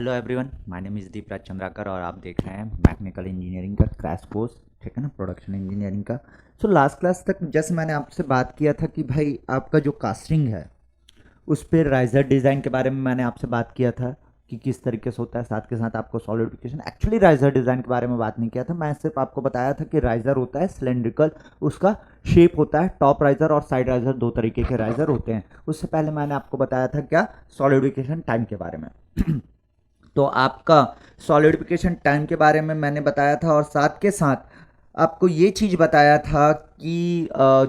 Hello everyone, my name is Deepraj Chandrakar और आप देख रहे हैं मैकेनिकल इंजीनियरिंग का क्रैश कोर्स। ठीक है ना, प्रोडक्शन इंजीनियरिंग का। सो लास्ट क्लास तक जैसे मैंने आपसे बात किया था कि भाई आपका जो कास्टिंग है उस पर राइजर डिज़ाइन के बारे में मैंने आपसे बात किया था कि किस तरीके से होता है। साथ के साथ आपको सॉलिडिफिकेशन, एक्चुअली राइजर डिज़ाइन के बारे में बात नहीं किया था। मैं सिर्फ आपको बताया था कि राइजर होता है सिलेंड्रिकल, उसका शेप होता है। टॉप राइजर और साइड राइजर दो तरीके के राइजर होते हैं। उससे पहले मैंने आपको बताया था क्या, सॉलिडिफिकेशन टाइम के बारे में। तो आपका सॉलिडिफिकेशन टाइम के बारे में मैंने बताया था और साथ के साथ आपको ये चीज़ बताया था कि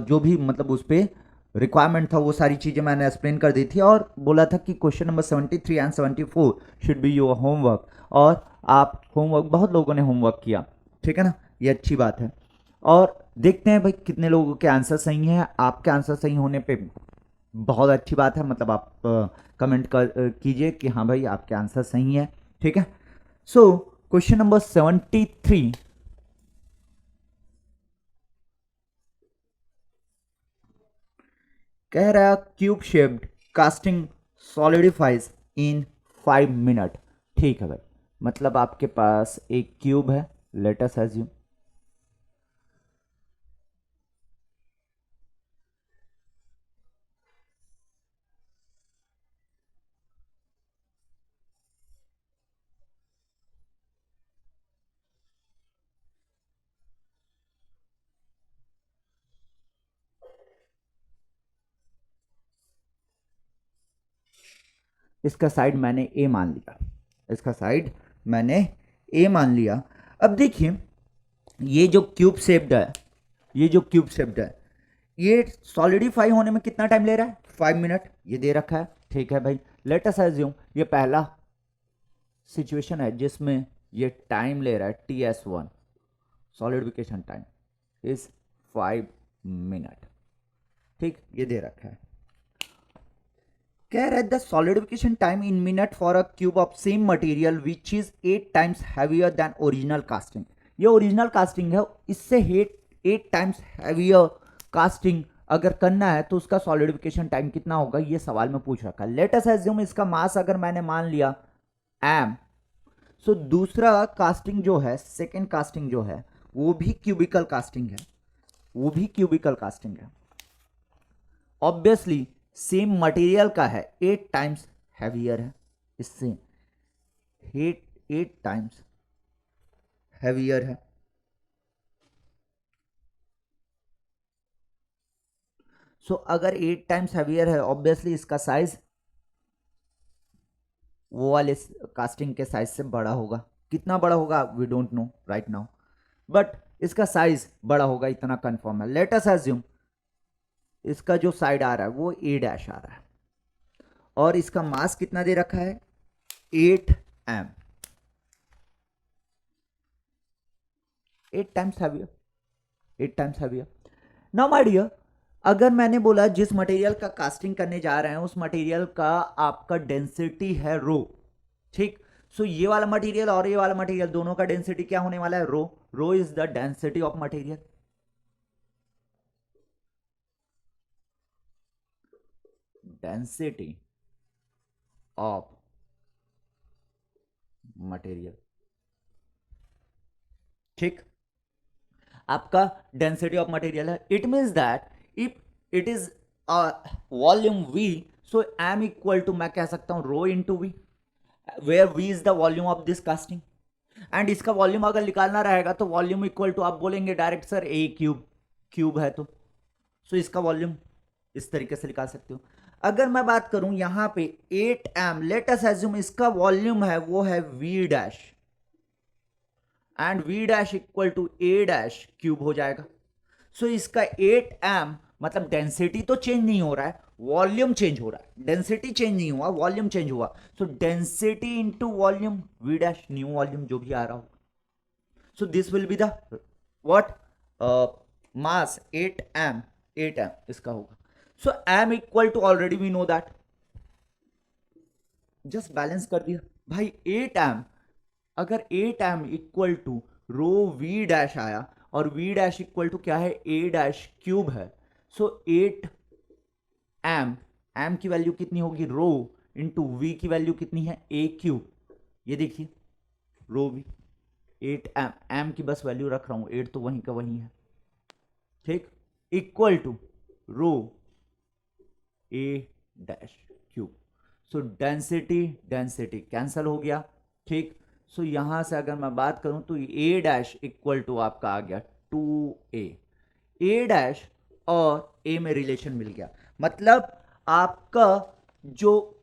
जो भी मतलब उस पर रिक्वायरमेंट था वो सारी चीज़ें मैंने एक्सप्लेन कर दी थी और बोला था कि question number 73 and 74 should be your homework. और आप होमवर्क, बहुत लोगों ने होमवर्क किया। ठीक है ना, ये अच्छी बात है। और देखते हैं भाई कितने लोगों के आंसर सही हैं। आपके आंसर सही होने पे बहुत अच्छी बात है, मतलब आप कमेंट कर कीजिए कि हाँ भाई आपके आंसर सही है। ठीक है। सो क्वेश्चन नंबर 73 कह रहा है क्यूब शेप्ड कास्टिंग सॉलिडिफाइज इन 5 मिनट। ठीक है भाई, मतलब आपके पास एक क्यूब है, लेट अस अज्यूम। इसका साइड मैंने ए मान लिया, इसका साइड मैंने ए मान लिया। अब देखिए, ये जो क्यूब शेप्ड है, ये जो क्यूब शेप्ड है, ये सॉलिडिफाई होने में कितना टाइम ले रहा है? 5 मिनट, ये दे रखा है। ठीक है भाई, लेट अस अज्यूम ये पहला सिचुएशन है जिसमें ये टाइम ले रहा है TS1, solidification time is 5 minute. ठीक, ये दे रखा है। कह रहा है the solidification time in minute for a cube of same material which is 8 times heavier than original casting. ये ओरिजिनल कास्टिंग है, इससे 8 टाइम्स हैवियर कास्टिंग अगर करना है तो उसका सॉलिडिफिकेशन टाइम कितना होगा, ये सवाल में पूछ रखा है। लेट अस अज्यूम इसका मास अगर मैंने मान लिया एम, सो दूसरा कास्टिंग जो है, सेकेंड कास्टिंग जो है वो भी क्यूबिकल कास्टिंग है, वो भी क्यूबिकल कास्टिंग है। ऑब्वियसली सेम मटेरियल का है, 8 टाइम्स हैवियर है, इससे 8 टाइम्स हैवियर है। सो अगर 8 टाइम्स हैवियर है, ऑब्वियसली इसका साइज वो वाले कास्टिंग के साइज से बड़ा होगा। कितना बड़ा होगा we don't know right now, but इसका साइज बड़ा होगा, इतना कंफर्म है। लेट अस अज्यूम इसका जो साइड आ रहा है वो A डैश आ रहा है और इसका मास कितना दे रखा है? 8m, 8 times heavier, 8 times heavier. Now my dear, अगर मैंने बोला जिस मटेरियल का कास्टिंग करने जा रहे हैं उस मटेरियल का आपका डेंसिटी है रो। ठीक, सो ये वाला मटेरियल और ये वाला मटेरियल दोनों का डेंसिटी क्या होने वाला है? Rho. Rho is the density of material. Density of material. ठीक, आपका डेंसिटी ऑफ मटेरियल है। It means that if it is volume V, so M equal to, मैं कह सकता हूं rho into V, where V is the volume of this casting. And इसका volume अगर निकालना रहेगा तो वॉल्यूम इक्वल टू, आप बोलेंगे direct sir A cube, cube है तो सो इसका वॉल्यूम इस तरीके से निकाल सकते हो। अगर मैं बात करूं यहां पे 8m, लेट अस एज्यूम इसका वॉल्यूम है वो है V dash, and V dash equal to A dash cube हो जाएगा। सो इसका 8m, मतलब डेंसिटी तो चेंज नहीं हो रहा है, वॉल्यूम चेंज हो रहा है। डेंसिटी चेंज नहीं हुआ, वॉल्यूम चेंज हुआ। So density into volume, V dash new volume जो भी आ रहा हो। So this will be the what, mass 8m, 8m इसका होगा। So m equal to, already we know that, just balance कर दिया भाई। 8m, अगर 8m equal to rho V dash आया और V डैश इक्वल टू क्या है? A डैश क्यूब है। सो 8m, m की वैल्यू कितनी होगी? रो इंटू V की वैल्यू कितनी है? A cube. ये देखिए रो भी 8m, m की बस वैल्यू रख रहा हूं, 8 तो वहीं का वहीं है, ठीक, equal to rho A dash cube. So density density cancel हो गया, ठीक। सो यहां से अगर मैं बात करूं तो ए डैश इक्वल टू आपका आ गया 2a, ए डैश और ए में रिलेशन मिल गया, मतलब आपका जो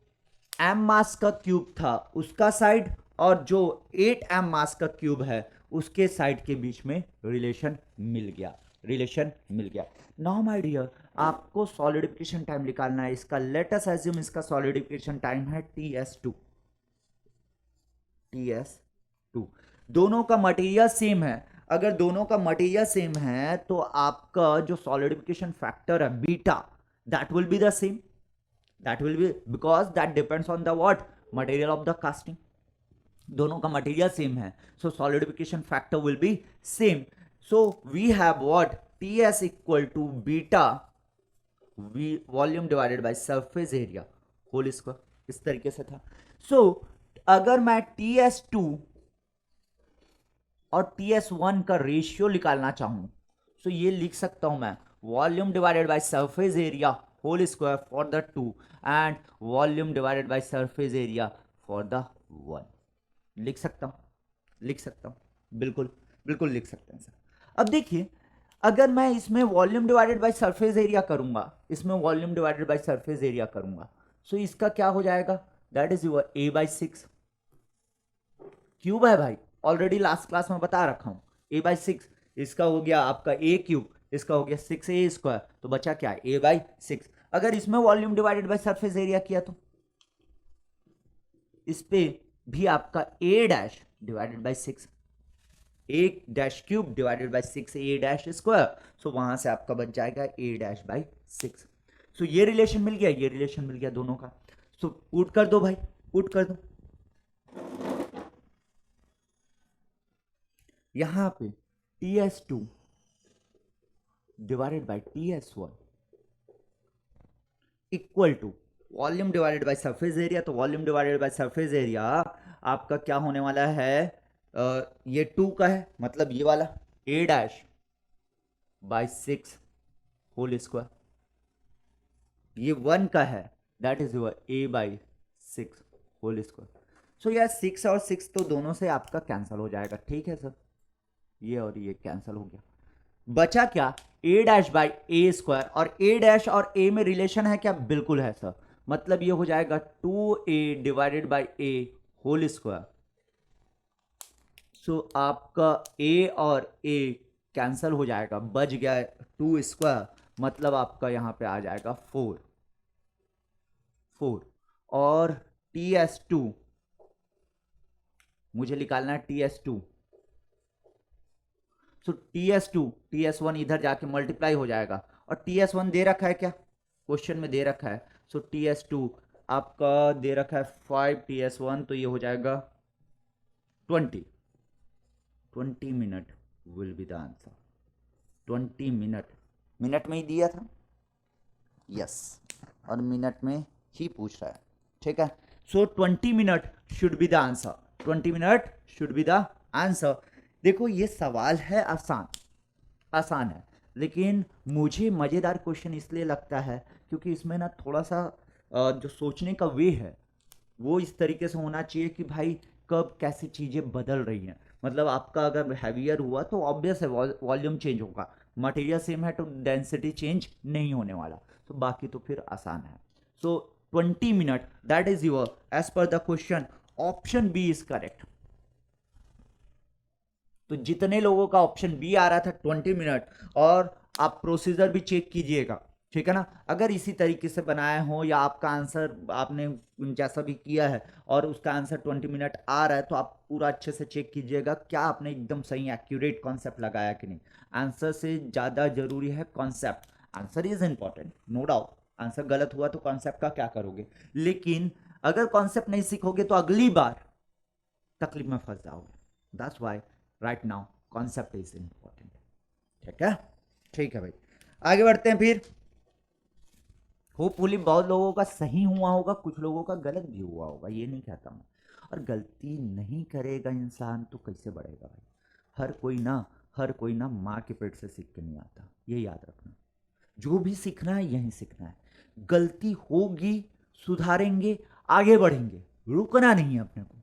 एम मास का क्यूब था उसका साइड और जो 8m मास का क्यूब है उसके साइड के बीच में रिलेशन मिल गया, रिलेशन मिल गया। नाउ माय डियर, आपको सॉलिडिफिकेशन टाइम निकालना है इसका। लेट अस अज्यूम इसका सॉलिडिफिकेशन टाइम है TS2, TS2। दोनों का मटेरियल सेम है, अगर दोनों का मटेरियल सेम है तो आपका जो सॉलिडिफिकेशन फैक्टर है beta, that will be the same, that will be, because that depends on the what material of the casting। दोनों का मटेरियल सेम है, so solidification factor will be same। so we have what TS equal to beta v volume divided by surface area whole square, इस तरीके से था। so अगर मैं TS2 और TS1 का रेशियो निकालना चाहूं तो ये लिख सकता हूं मैं volume divided by surface area whole square for the 2 and volume divided by surface area for the 1। लिख सकता हूं, लिख सकता हूं, बिल्कुल बिल्कुल लिख सकते हैं सर। अब देखिए, अगर मैं इसमें volume divided by surface area करूंगा, इसमें volume divided by surface area करूंगा, सो इसका क्या हो जाएगा, that is your A/6 cube है भाई, ऑलरेडी लास्ट क्लास में बता रखा हूं, A/6, इसका हो गया आपका A क्यूब, इसका हो गया 6A स्क्वायर, तो बचा क्या A/6। अगर इसमें volume divided by surface area किया तो इस पे भी आपका A dash divided by 6, A dash cube divided by 6A dash square, so वहां से आपका बच जाएगा A/6। सो ये रिलेशन मिल गया, ये रिलेशन मिल गया दोनों का। सो पुट कर दो भाई, पुट कर दो। यहां पे TS2 divided by TS1 equal to volume divided by surface area, तो volume divided by surface area आपका क्या होने वाला है, ये 2 का है, मतलब ये वाला A/6 होल स्क्वायर, ये 1 का है, that is your A/6 whole square. So यार 6 और 6 तो दोनों से आपका कैंसिल हो जाएगा, ठीक है सर, ये और ये कैंसिल हो गया, बचा क्या A'/A² और A' और A में रिलेशन है क्या, बिल्कुल है सर, मतलब ये हो जाएगा 2A divided by A whole square. So आपका A और A कैंसिल हो जाएगा, बच गया 2 स्क्वायर, मतलब आपका यहां पे आ जाएगा 4 और TS2 मुझे निकालना है TS2, सो TS2 TS1 इधर जाके मल्टीप्लाई हो जाएगा, और TS1 दे रखा है क्या, क्वेश्चन में दे रखा है, सो TS2 आपका दे रखा है 5 TS1, तो ये हो जाएगा 20 minute will be the answer. 20 minute, minute में ही दिया था, यस, और मिनट में ही पूछ रहा है, ठीक है। So 20 minute should be the answer, 20 minute should be the answer. देखो ये सवाल है आसान, आसान है, लेकिन मुझे मज़ेदार क्वेश्चन इसलिए लगता है क्योंकि इसमें ना थोड़ा सा जो सोचने का वे है वो इस तरीके से होना चाहिए कि भाई कब कैसी चीज़ें बदल रही हैं, मतलब आपका अगर हैवियर हुआ तो ऑब्वियस है वॉल्यूम चेंज होगा, मटेरियल सेम है तो डेंसिटी चेंज नहीं होने वाला, तो बाकी तो फिर आसान है। So 20 minute that is your as per the question, option B is correct. तो जितने लोगों का ऑप्शन बी आ रहा था 20 मिनट, और आप प्रोसीजर भी चेक कीजिएगा, ठीक है ना, अगर इसी तरीके से बनाए हो या आपका आंसर आपने जैसा भी किया है और उसका आंसर 20 मिनट आ रहा है, तो आप पूरा अच्छे से चेक कीजिएगा क्या आपने एकदम सही एक्यूरेट कॉन्सेप्ट लगाया कि नहीं। आंसर से ज़्यादा जरूरी है concept, answer is important no doubt, answer गलत हुआ तो कॉन्सेप्ट का क्या करोगे, लेकिन अगर कॉन्सेप्ट नहीं सीखोगे तो अगली बार तकलीफ में फंस जाओगे, that's why right now concept is important, ठीक है, ठीक है भाई, आगे बढ़ते हैं फिर। होपफुली बहुत लोगों का सही हुआ होगा, कुछ लोगों का गलत भी हुआ होगा, ये नहीं कहता मैं। और गलती नहीं करेगा इंसान तो कैसे बढ़ेगा भाई। हर कोई ना माँ के पेट से सीख के नहीं आता, ये याद रखना। जो भी सीखना है यहीं सीखना है। गलती होगी, सुधारेंगे, आगे बढ़ेंगे, रुकना नहीं है अपने को।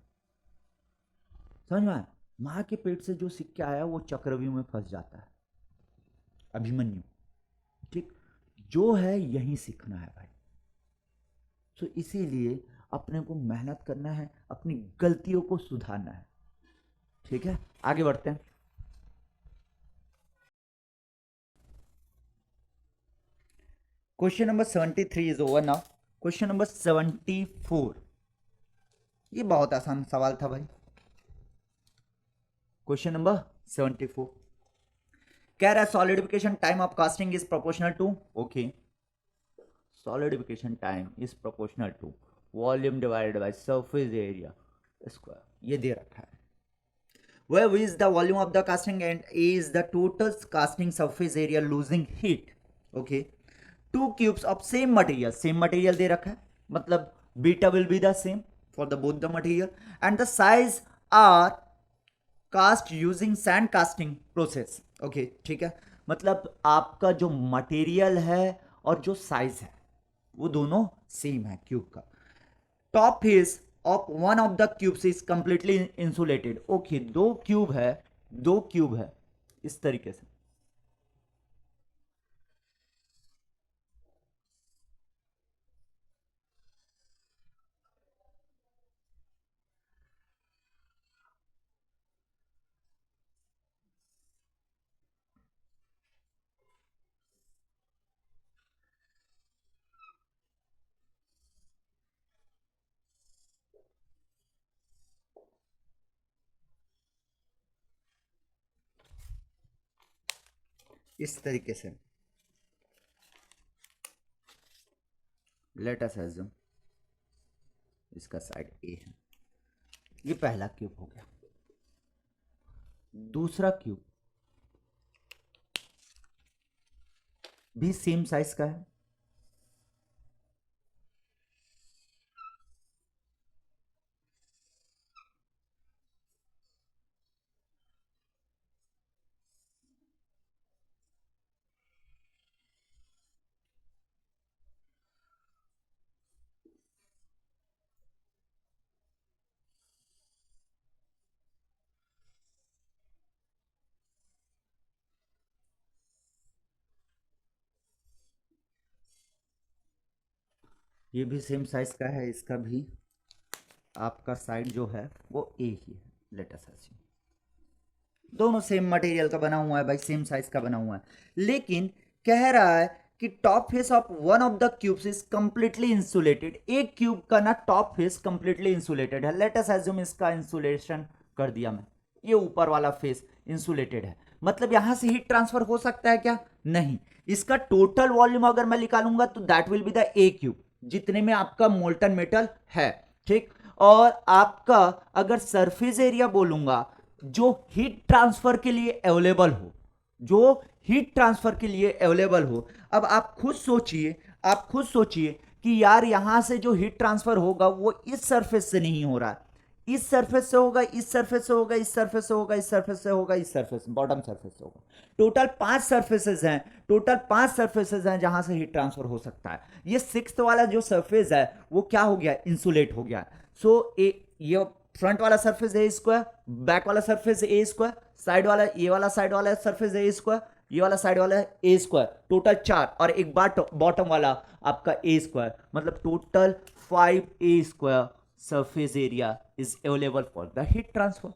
समझ में आया? माँ के पेट से जो सीख के आया वो चक्रव्यूह में फंस जाता है, अभिमन्यु। ठीक, जो है यही सीखना है भाई। तो इसीलिए अपने को मेहनत करना है, अपनी गलतियों को सुधारना है। ठीक है, आगे बढ़ते हैं। Question number 73 is over now. Question number 74, ये बहुत आसान सवाल था भाई। क्वेश्चन नंबर 74 कह रहा है solidification time of casting is proportional to, okay, solidification time is proportional to volume divided by surface area square, ये दे रखा है। where V is the volume of the casting and A is the total casting surface area losing heat, okay, two cubes of same material दे रखा है, मतलब beta will be the same for the both the material and the size are cast using sand casting process, okay, ठीक है, मतलब आपका जो material है और जो साइज है वो दोनों सेम है क्यूब का। Top face of one of the cubes is completely insulated, okay, दो क्यूब है इस तरीके से। इस तरीके से लेट अस अज्यूम इसका साइड ए है, ये पहला क्यूब हो गया। दूसरा क्यूब भी सेम साइज का है, ये भी सेम साइज का है, इसका भी आपका साइड जो है वो ए ही है, लेट अस अज्यूम दोनों सेम मटेरियल का बना हुआ है भाई, सेम साइज का बना हुआ है, लेकिन कह रहा है कि top face of one of the cubes is completely insulated. एक क्यूब का ना टॉप फेस कंप्लीटली इंसुलेटेड है, लेट अस अज्यूम इसका इंसुलेशन कर दिया मैं, ये ऊपर वाला फेस इंसुलेटेड है, मतलब यहां से हीट ट्रांसफर हो सकता है क्या? नहीं। इसका टोटल वॉल्यूम अगर मैं निकालूंगा तो that will be the A cube, जितने में आपका मोल्टन मेटल है, ठीक। और आपका अगर सरफेस एरिया बोलूंगा जो हीट ट्रांसफर के लिए अवेलेबल हो, जो हीट ट्रांसफर के लिए अवेलेबल हो। अब आप खुद सोचिए कि यार यहां से जो हीट ट्रांसफर होगा वो इस सरफेस से नहीं हो रहा है, इस सरफेस से होगा, इस सरफेस से होगा, इस सरफेस से होगा, इस सरफेस से होगा, इस सरफेस बॉटम सरफेस से होगा। टोटल 5 सरफेसेस हैं जहां से हीट ट्रांसफर हो सकता है। ये सिक्स्थ वाला जो सरफेस है वो क्या हो गया? इंसुलेट हो गया। सो ये फ्रंट वाला सरफेस ए स्क्वायर, बैक वाला सरफेस ए स्क्वायर, साइड वाला ये वाला साइड वाला सरफेस ए स्क्वायर, ये वाला साइड वाला ए स्क्वायर, टोटल 4, और एक बॉटम वाला आपका ए स्क्वायर, मतलब total 5 A square surface area is available for the heat transfer.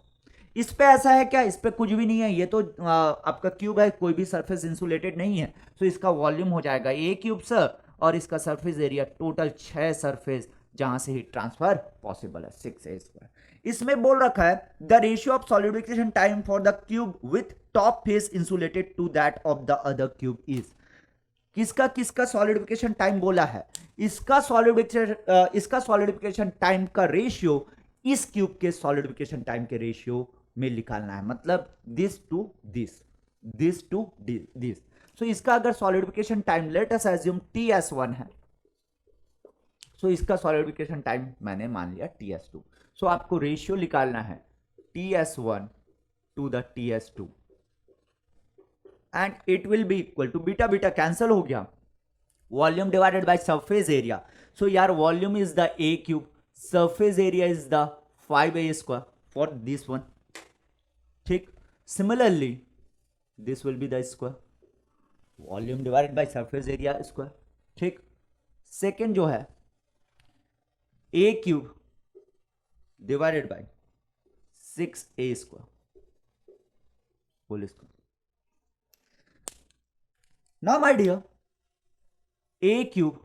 इस पे ऐसा है क्या? इस पे कुछ भी नहीं है, ये तो आपका क्यूब है, कोई भी सरफेस इंसुलेटेड नहीं है, तो इसका वॉल्यूम हो जाएगा ए क्यूब सर, और इसका सरफेस एरिया टोटल 6 सरफेस जहां से हीट ट्रांसफर पॉसिबल है, 6 ए स्क्वायर। इसमें बोल रखा है the ratio of solidification time for the cube with top face insulated to that of the other cube is. किसका सॉलिडिफिकेशन टाइम बोला है? इसका सॉलिडिफिकेशन टाइम का रेशियो इस क्यूब के सॉलिडिफिकेशन टाइम के रेशियो में निकालना है, मतलब दिस टू दिस। सो इसका अगर solidification time late us assume TS1 है, सो इसका सॉलिडिफिकेशन टाइम मैंने मान लिया TS2। सो आपको रेशियो निकालना है TS1 to the TS2 and it will be equal to, beta beta cancel हो गया, volume divided by surface area. So यार volume is the A cube, surface area is the 5a² for this one, ठीक। Similarly this will be the square, volume divided by surface area square, ठीक। Second जो है A cube divided by 6a² whole square. Now my dear, A cube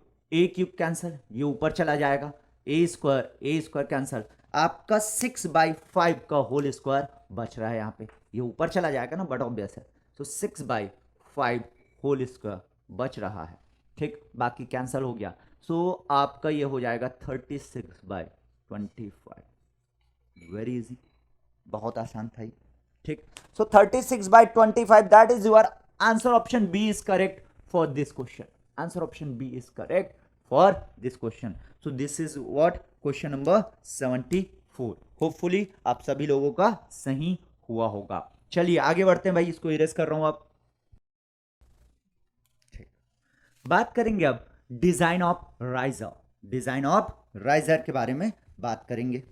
cancel, ये ऊपर चला जाएगा, ए square cancel, आपका 6/5 का होल स्क्वायर बच रहा है यहाँ पे, ये ऊपर चला जाएगा ना, बट ऑब्वियस है। तो 6/5 होल स्क्वायर बच रहा है, ठीक, बाकी कैंसल हो गया। सो आपका ये हो जाएगा 36/25, वेरी इजी, बहुत आसान था ये, ठीक। So 36/25, that is your answer, option B is correct for this question, answer option B is correct for this question. So this is what question number 74। Hopefully आप सभी लोगों का सही हुआ होगा। चलिए आगे बढ़ते हैं भाई, इसको इरेज कर रहा हूं अब, ठीक। बात करेंगे अब design of riser, design of riser के बारे में बात करेंगे।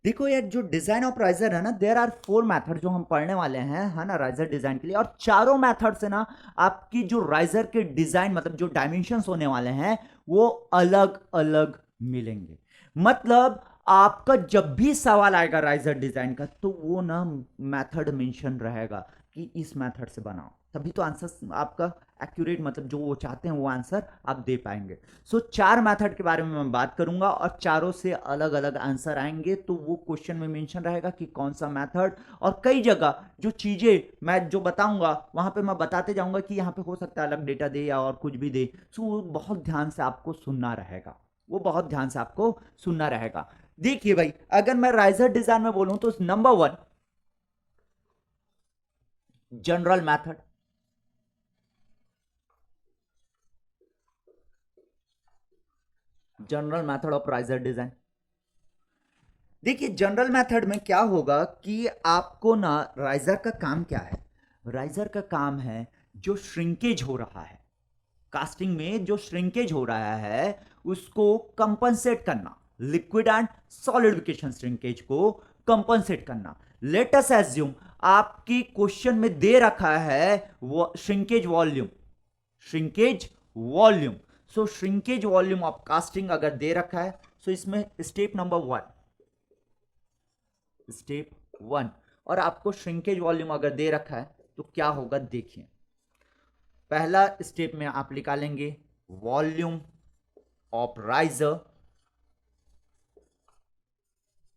देखो यार, जो डिजाइन ऑफ राइजर है ना, देयर आर 4 मेथड जो हम पढ़ने वाले हैं, है ना, राइजर डिजाइन के लिए, और चारों मेथड से ना आपकी जो राइजर के डिजाइन, मतलब जो डायमेंशंस होने वाले हैं, वो अलग अलग मिलेंगे। मतलब आपका जब भी सवाल आएगा राइजर डिजाइन का, तो वो ना मेथड मेंशन रहेगा कि इस मेथड से बनाओ, तभी तो आंसर आपका एक्यूरेट, मतलब जो वो चाहते हैं वो आंसर आप दे पाएंगे। सो 4 मेथड के बारे में मैं बात करूंगा और चारों से अलग अलग आंसर आएंगे, तो वो क्वेश्चन में मेंशन रहेगा कि कौन सा मेथड, और कई जगह जो चीजें मैं जो बताऊंगा वहां पे मैं बताते जाऊंगा कि यहाँ पे हो सकता है अलग डेटा दे या और कुछ भी दे। सो वो बहुत ध्यान से आपको सुनना रहेगा, वो बहुत ध्यान से आपको सुनना रहेगा। देखिए भाई, अगर मैं राइजर डिजाइन में बोलूं तो number 1 general method, general method of riser design. देखिए जनरल मेथड में क्या होगा कि आपको ना, राइजर का काम क्या है, राइजर का काम है जो श्रिंकेज हो रहा है, कास्टिंग में जो श्रिंकेज हो रहा है उसको कंपनसेट करना, लिक्विड एंड सॉलिडिफिकेशन श्रिंकेज को कंपनसेट करना। लेट अस एज्यूम आपकी क्वेश्चन में दे रखा है वो shrinkage volume, shrinkage volume. So shrinkage volume of casting अगर दे रखा है, सो इसमें स्टेप नंबर 1, स्टेप 1, और आपको श्रिंकेज वॉल्यूम अगर दे रखा है तो क्या होगा देखिए। पहला स्टेप में आप निकालेंगे volume of riser,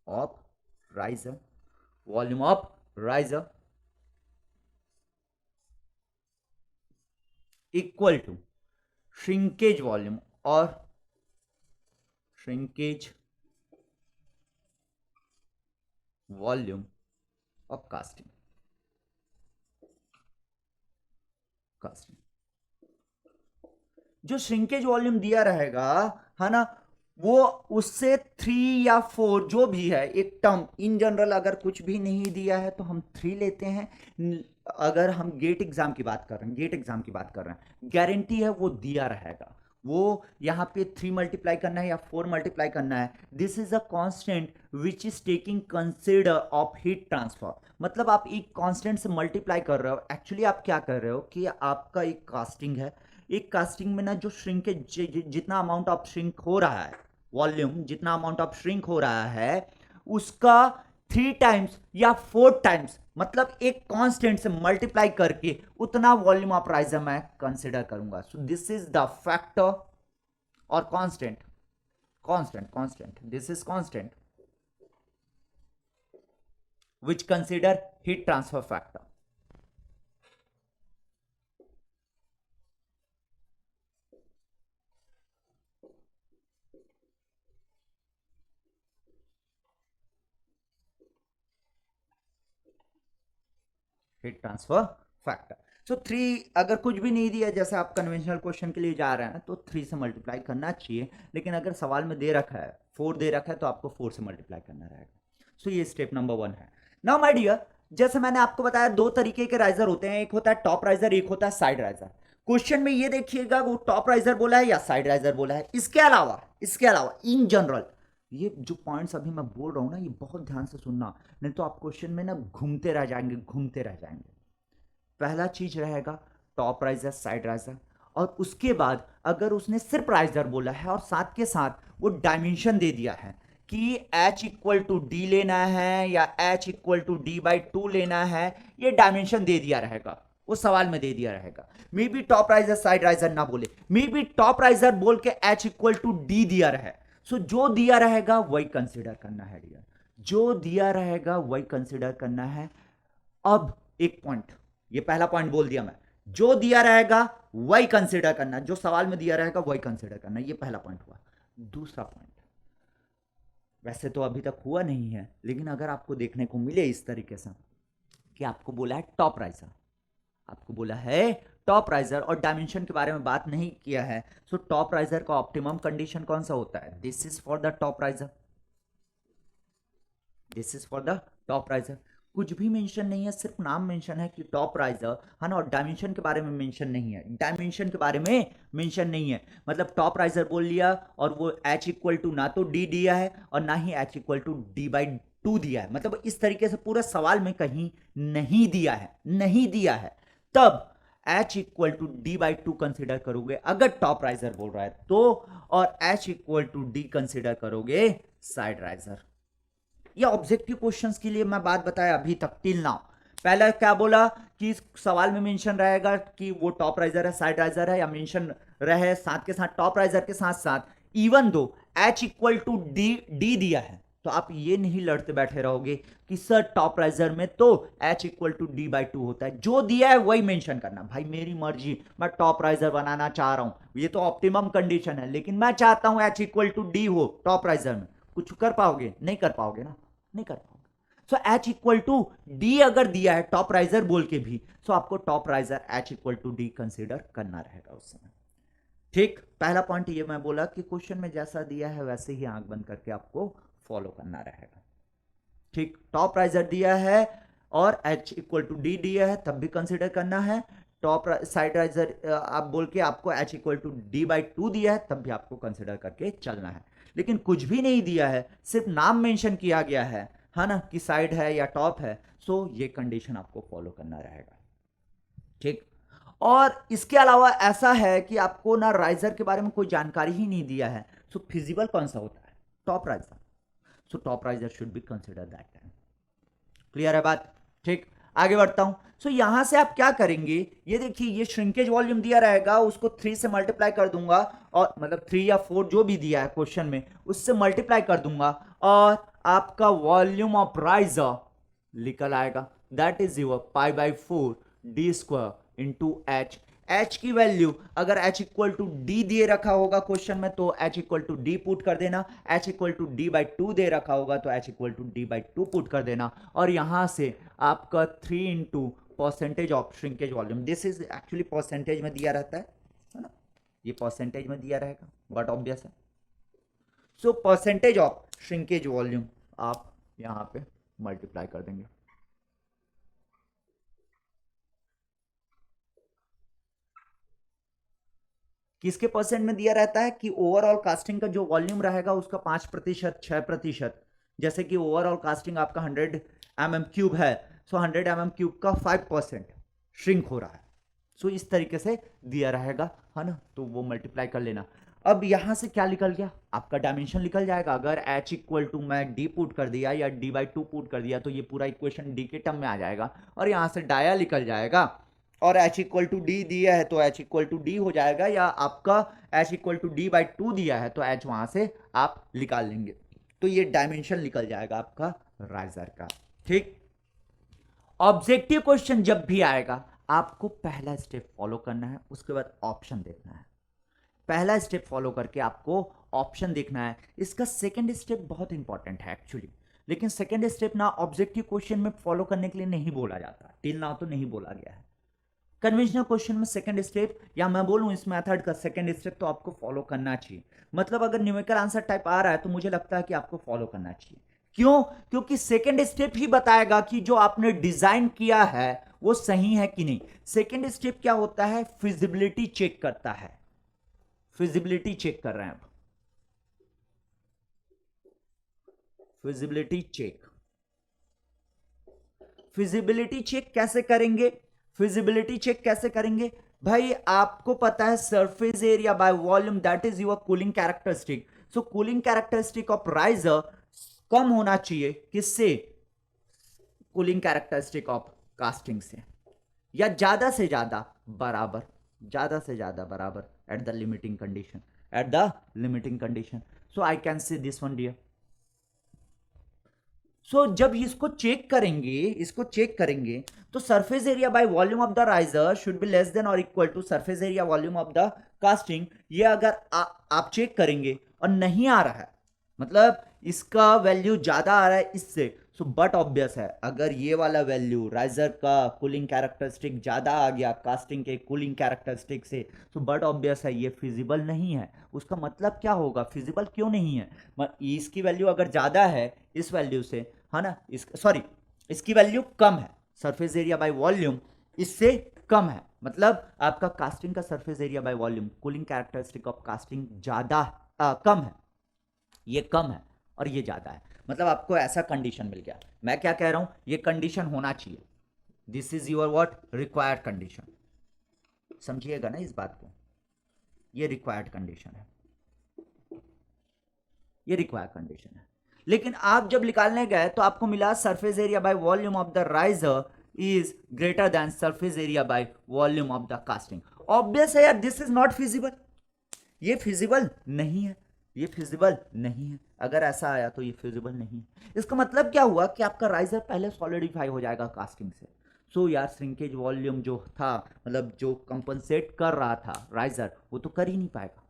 of riser, volume of riser equal to shrinkage volume, और shrinkage volume of casting, casting जो श्रिंकेज वॉल्यूम दिया रहेगा, है ना, वो उससे 3 या 4 जो भी है, एक टर्म इन जनरल अगर कुछ भी नहीं दिया है तो हम 3 लेते हैं। अगर हम गेट एग्जाम की बात कर रहे हैं, गेट एग्जाम की बात कर रहे हैं, गारंटी है वो दिया रहेगा, वो यहाँ पे 3 मल्टीप्लाई करना है या 4 मल्टीप्लाई करना है। This is a constant which is taking consider of heat transfer, मतलब आप एक कांस्टेंट से मल्टीप्लाई कर रहे हो, एक्चुअली आप क्या कर रहे हो कि आपका एक कास्टिंग है, एक कास्टिंग में ना जो श्रिंकेज, जितना अमाउंट ऑफ श्रिंक हो रहा है, वॉल्यूम जितना अमाउंट ऑफ श्रिंक हो रहा है, उसका 3 टाइम्स या 4 टाइम्स, मतलब एक कांस्टेंट से मल्टीप्लाई करके उतना वॉल्यूम ऑफ राइजर मैं कंसिडर करूंगा। So this is the factor, और constant, constant this is constant which consider heat transfer factor। Heat transfer factor. So 3 अगर कुछ भी नहीं दिया, जैसे आप कन्वेंशनल क्वेश्चन के लिए जा रहे हैं तो 3 से मल्टीप्लाई करना चाहिए, लेकिन अगर सवाल में दे रखा है 4 दे रखा है तो आपको 4 से मल्टीप्लाई करना रहेगा। सो ये स्टेप नंबर 1 है। नाउ माय डियर, जैसे मैंने आपको बताया 2 तरीके के राइजर होते हैं, एक होता है टॉप राइजर, एक होता है साइड राइजर। क्वेश्चन में ये देखिएगा वो टॉप राइजर बोला है या साइड राइजर बोला है। इसके अलावा इन जनरल ये जो पॉइंट्स अभी मैं बोल रहा हूं ना, ये बहुत ध्यान से सुनना, नहीं तो आप क्वेश्चन में ना घूमते रह जाएंगे। पहला चीज रहेगा टॉप राइजर, साइड राइजर, और उसके बाद अगर उसने सिर्फ राइजर बोला है और साथ के साथ वो डायमेंशन दे दिया है कि h इक्वल टू डी लेना है या h equal to D by 2 लेना है, ये डायमेंशन दे दिया रहेगा, वो सवाल में दे दिया रहेगा। May be top riser side riser ना बोले, मे बी टॉप राइजर बोल के h इक्वल टू डी दिया रहे। सो जो दिया रहेगा वही कंसिडर करना है डियर, जो दिया रहेगा वही कंसिडर करना है। अब एक पॉइंट, ये पहला पॉइंट बोल दिया मैं, जो दिया रहेगा वही कंसिडर करना, जो सवाल में दिया रहेगा वही कंसिडर करना, ये पहला पॉइंट हुआ। दूसरा पॉइंट, वैसे तो अभी तक हुआ नहीं है, लेकिन अगर आपको देखने को मिले इस तरीके से कि आपको बोला है टॉप राइजर, आपको बोला है टॉप राइजर और डायमेंशन के बारे में बात नहीं किया है, सो टॉप राइजर का ऑप्टिमम कंडीशन कौन सा होता है? This is for the top riser, this is for the top riser. कुछ भी मेंशन नहीं है, सिर्फ नाम मेंशन है कि टॉप राइजर है ना, और डायमेंशन के बारे में मेंशन नहीं है, डायमेंशन के बारे में मेंशन नहीं है। मतलब टॉप राइजर बोल लिया और वो h इक्वल टू ना तो d दिया है और ना ही h equal to D by 2 दिया है, मतलब इस तरीके से पूरा सवाल में कहीं नहीं दिया है, नहीं दिया है। तब h equal to D by 2 consider करोगे अगर टॉप राइजर बोल रहा है तो, और h equal to D consider करोगे साइड राइजर। ये ऑब्जेक्टिव क्वेश्चंस के लिए मैं बात बताया अभी तक टिल नाउ। पहला क्या बोला कि सवाल में मेंशन रहेगा कि वो टॉप राइजर है साइड राइजर है, या मेंशन रहे साथ के साथ टॉप राइजर के साथ साथ even though h equal to D दिया है, तो आप ये नहीं लड़ते बैठे रहोगे कि सर टॉप राइजर में तो h equal to D by 2 होता है, जो दिया है वही मेंशन करना। भाई मेरी मर्जी, मैं टॉप राइजर बनाना चाह रहा हूं, ये तो ऑप्टिमम कंडीशन है, लेकिन मैं चाहता हूं h इक्वल टू डी हो टॉप राइजर में। कुछ कर पाओगे? नहीं कर पाओगे ना, नहीं कर पाओगे। सो h इक्वल टू डी अगर दिया है टॉप राइजर बोल के भी, सो आपको top riser h equal to D consider करना रहेगा उस समय। ठीक, पहला पॉइंट ये मैं बोला कि क्वेश्चन में जैसा दिया है वैसे ही आंख बंद करके आपको फॉलो करना रहेगा। ठीक, टॉप राइजर दिया है और h इक्वल टू डी दिया है तब भी कंसिडर करना है। टॉप साइड राइजर आप बोल के आपको h equal to D by 2 दिया है तब भी आपको कंसिडर करके चलना है। लेकिन कुछ भी नहीं दिया है, सिर्फ नाम मेंशन किया गया है ना, कि साइड है या टॉप है, सो ये कंडीशन आपको फॉलो करना रहेगा। ठीक, और इसके अलावा ऐसा है कि आपको ना राइजर के बारे में कोई जानकारी ही नहीं दिया है, सो फिजिबल कौन सा होता है? Top riser. So top riser should be consider that time. Clear है बात? ठीक, आगे बढ़ता हूं। सो यहां से आप क्या करेंगे, ये देखिए ये श्रिंकेज वॉल्यूम दिया रहेगा, उसको 3 से मल्टीप्लाई कर दूंगा, और मतलब 3 या 4 जो भी दिया है क्वेश्चन में उससे मल्टीप्लाई कर दूंगा, और आपका वॉल्यूम ऑफ राइजर निकल आएगा। That is your pi by 4 D square into H. h की वैल्यू अगर h इक्वल टू डी दिए रखा होगा क्वेश्चन में तो h equal to D put कर देना, h equal to D by 2 दे रखा होगा तो h equal to D by 2 put कर देना, और यहां से आपका 3 into percentage of shrinkage volume, this is actually percentage में दिया रहता है ना, ये परसेंटेज में दिया रहेगा, बट ऑब्वियस है। So percentage of shrinkage volume आप यहां पे मल्टीप्लाई कर देंगे। किसके परसेंट में दिया रहता है कि ओवरऑल कास्टिंग का जो वॉल्यूम रहेगा उसका 5%, 6%, जैसे कि ओवरऑल कास्टिंग आपका 100 mm क्यूब है, सो 100 mm क्यूब का 5% श्रिंक हो रहा है, सो इस तरीके से दिया रहेगा, है ना, तो वो मल्टीप्लाई कर लेना। अब यहां से क्या निकल गया? आपका डायमेंशन निकल जाएगा। अगर h इक्वल टू मैं d पुट कर दिया या d बाई 2 पुट कर दिया तो ये पूरा इक्वेशन d के टर्म में आ जाएगा, और यहां से डाया निकल जाएगा, और h इक्वल टू डी दिया है तो h इक्वल टू डी हो जाएगा, या आपका h equal to D by 2 दिया है तो h वहां से आप निकाल लेंगे, तो ये डायमेंशन निकल जाएगा आपका राइजर का। ठीक, ऑब्जेक्टिव क्वेश्चन जब भी आएगा आपको पहला स्टेप फॉलो करना है, उसके बाद ऑप्शन देखना है। पहला स्टेप फॉलो करके आपको ऑप्शन देखना है। इसका सेकंड स्टेप बहुत इंपॉर्टेंट है एक्चुअली, लेकिन सेकेंड स्टेप ना ऑब्जेक्टिव क्वेश्चन में फॉलो करने के लिए नहीं बोला जाता, टिल नाउ तो नहीं बोला गया है। कन्वेंशनल क्वेश्चन में सेकंड स्टेप, या मैं बोलूं इस मेथड का सेकंड स्टेप तो आपको फॉलो करना चाहिए। मतलब अगर न्यूमेरिकल आंसर टाइप आ रहा है तो मुझे लगता है कि आपको फॉलो करना चाहिए। क्यों? क्योंकि सेकंड स्टेप ही बताएगा कि जो आपने डिजाइन किया है वो सही है कि नहीं। सेकंड स्टेप क्या होता है? फिजिबिलिटी चेक करता है। फिजिबिलिटी चेक कर रहे हैं, अब फिजिबिलिटी चेक। फिजिबिलिटी चेक कैसे करेंगे? फिजिबिलिटी चेक कैसे करेंगे भाई? आपको पता है surface area by volume that is your cooling characteristic. So cooling characteristic of riser कम होना चाहिए किससे? कूलिंग कैरेक्टरिस्टिक ऑफ कास्टिंग से, या ज्यादा से ज्यादा बराबर, ज्यादा से ज्यादा बराबर at the limiting condition, at the limiting condition. So I can say this one dear. So जब इसको चेक करेंगे, इसको चेक करेंगे तो surface area by volume of the riser should be less than और equal to surface area volume of the casting. ये अगर आप चेक करेंगे और नहीं आ रहा है, मतलब इसका वैल्यू ज्यादा आ रहा है इससे, सो बट ऑब्वियस है अगर ये वाला वैल्यू राइजर का कूलिंग कैरेक्टरिस्टिक ज्यादा आ गया कास्टिंग के कूलिंग कैरेक्टरिस्टिक से, तो बट ऑब्वियस है ये फिजिबल नहीं है। उसका मतलब क्या होगा? फिजिबल क्यों नहीं है? इसकी वैल्यू अगर ज्यादा है इस वैल्यू से, है ना, इस सॉरी इसकी वैल्यू कम है, सरफेस एरिया बाय वॉल्यूम इससे कम है, मतलब आपका कास्टिंग का surface area by volume cooling characteristic of casting ज्यादा कम है, ये कम है और ये ज्यादा है, मतलब आपको ऐसा कंडीशन मिल गया। मैं क्या कह रहा हूं? ये कंडीशन होना चाहिए। This is your what? Required condition. समझिएगा ना इस बात को, ये रिक्वायर्ड कंडीशन है, ये रिक्वायर्ड कंडीशन है। लेकिन आप जब निकालने गए तो आपको मिला surface area by volume of the riser is greater than surface area by volume of the casting. Obvious है यार, दिस इज नॉट फिजिबल, ये फिजिबल नहीं है, ये फिजिबल नहीं है। अगर ऐसा आया तो ये फिजिबल नहीं है। इसका मतलब क्या हुआ कि आपका राइजर पहले सॉलिडिफाई हो जाएगा कास्टिंग से। सो यार श्रिंकेज वॉल्यूम जो था, मतलब जो कंपनसेट कर रहा था राइजर, वो तो कर ही नहीं पाएगा,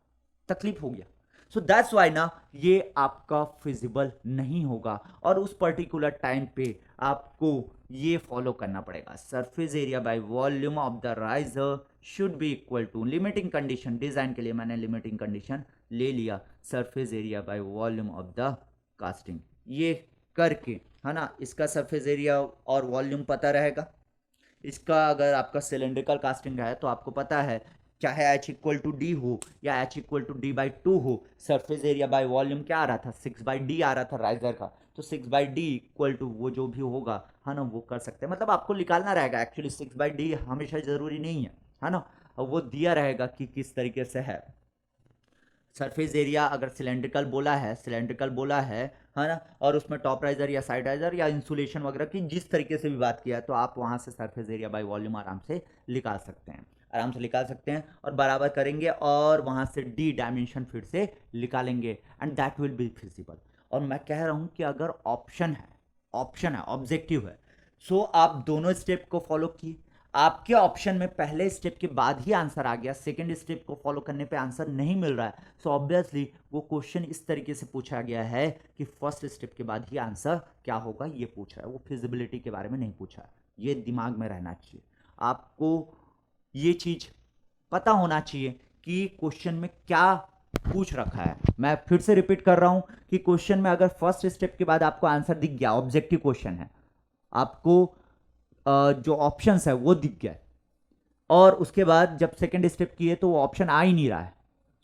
तकलीफ हो गया। सो दैट्स वाई ना ये आपका फिजिबल नहीं होगा, और उस पर्टिकुलर टाइम पे आपको ये फॉलो करना पड़ेगा। Surface area by volume of the riser should be equal to, limiting condition design के लिए मैंने लिमिटिंग कंडीशन ले लिया, surface area by volume of the casting. ये करके, है ना, इसका सरफेस एरिया और वॉल्यूम पता रहेगा। इसका अगर आपका सिलेंड्रिकल कास्टिंग है तो आपको पता है चाहे एच इक्वल टू डी हो या H equal to D by two हो, सरफेस एरिया बाय वॉल्यूम क्या आ रहा था? 6/d आ रहा था राइजर का। तो 6/d इक्वल टू वो जो भी होगा, है ना, वो कर सकते हैं। मतलब आपको निकालना रहेगा, एक्चुअली 6/d हमेशा जरूरी नहीं है ना, वो दिया रहेगा कि किस तरीके से है। सरफेस एरिया अगर सिलेंड्रिकल बोला है, सिलेंड्रिकल बोला है ना, और उसमें टॉप राइजर या साइड राइजर या इंसुलेशन वगैरह की जिस तरीके से भी बात किया है, तो आप वहां से सरफेस एरिया बाय वॉल्यूम आराम से निकाल सकते हैं, आराम से निकाल सकते हैं, और बराबर करेंगे और वहां से डी डायमेंशन फिर से निकालेंगे and that will be feasible. और मैं कह रहा हूं कि अगर ऑप्शन है, ऑप्शन है, ऑब्जेक्टिव है, सो आप दोनों स्टेप को फॉलो किए, आपके ऑप्शन में पहले स्टेप के बाद ही आंसर आ गया, सेकंड स्टेप को फॉलो करने पे आंसर नहीं मिल रहा है, सो ऑब्वियसली वो क्वेश्चन इस तरीके से पूछा गया है कि फर्स्ट स्टेप के बाद ही आंसर क्या होगा ये पूछ रहा है, वो फिजिबिलिटी के बारे में नहीं पूछा है। ये दिमाग में रहना चाहिए आपको, ये चीज पता होना चाहिए कि क्वेश्चन में क्या पूछ रखा है। मैं फिर से रिपीट कर रहा हूं कि क्वेश्चन में अगर फर्स्ट स्टेप के बाद आपको आंसर दिख गया, ऑब्जेक्टिव क्वेश्चन है, आपको जो ऑप्शंस है वो दिख गया, और उसके बाद जब सेकंड स्टेप किए तो वो ऑप्शन आ ही नहीं रहा है,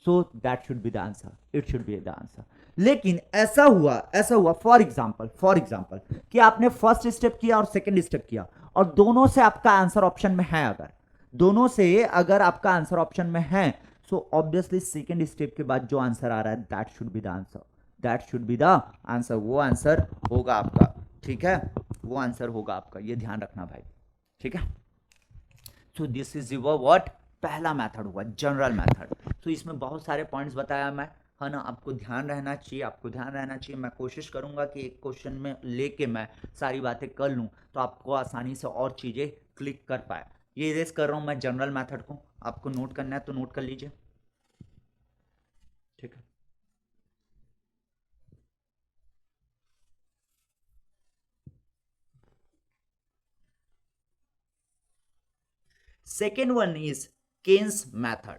so that should B the answer, it should be the answer. लेकिन ऐसा हुआ फॉर एग्जांपल कि आपने फर्स्ट स्टेप किया और सेकंड स्टेप किया, और दोनों से आपका आंसर ऑप्शन में है, अगर दोनों से अगर आपका आंसर ऑप्शन में है, सो ऑब्वियसली सेकंड स्टेप के बाद जो आंसर आ रहा है that should B the answer, that should B the answer, वो आंसर होगा आपका, ठीक है, वो आंसर होगा आपका, ये ध्यान रखना भाई, ठीक है। सो दिस इज योर व्हाट? पहला मेथड हुआ जनरल मेथड। सो इसमें बहुत सारे पॉइंट्स बताया मैं, है ना, आपको ध्यान रहना चाहिए, आपको ध्यान रहना चाहिए। मैं कोशिश करूंगा कि एक क्वेश्चन में लेके मैं सारी बातें कर लूं तो आपको आसानी से और चीज़ें क्लिक कर पाए। ये इरेज कर रहा हूं मैं जनरल मेथड को, आपको नोट करना है तो नोट कर लीजिए, ठीक है। Second one is Keynes method.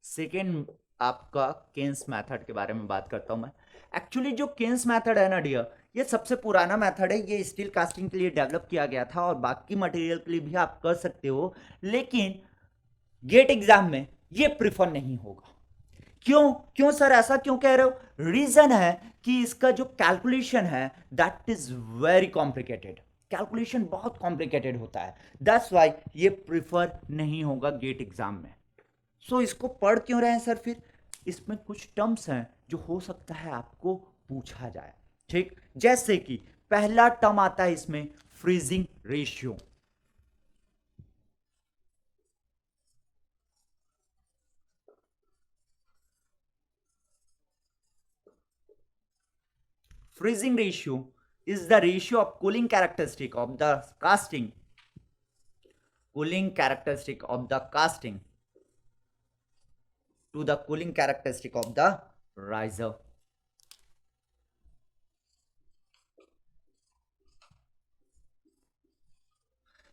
Second आपका केन्स मेथड के बारे में बात करता हूं मैं। एक्चुअली जो केन्स मेथड है ना डियर, ये सबसे पुराना मेथड है। ये स्टील कास्टिंग के लिए डेवलप किया गया था और बाकी मटेरियल के लिए भी आप कर सकते हो, लेकिन गेट एग्जाम में ये प्रिफर नहीं होगा। क्यों क्यों सर, ऐसा क्यों कह रहे हो? रीजन है कि इसका जो कैलकुलेशन है that is very complicated. Calculation बहुत कॉम्प्लिकेटेड होता है, दैट्स वाई ये प्रिफर नहीं होगा गेट एग्जाम में। सो इसको पढ़ क्यों रहे हैं सर? फिर इसमें कुछ टर्म्स हैं जो हो सकता है आपको पूछा जाए, ठीक? जैसे कि पहला टर्म आता है इसमें freezing ratio. Freezing ratio is the ratio of cooling characteristic of the casting to the cooling characteristic of the riser.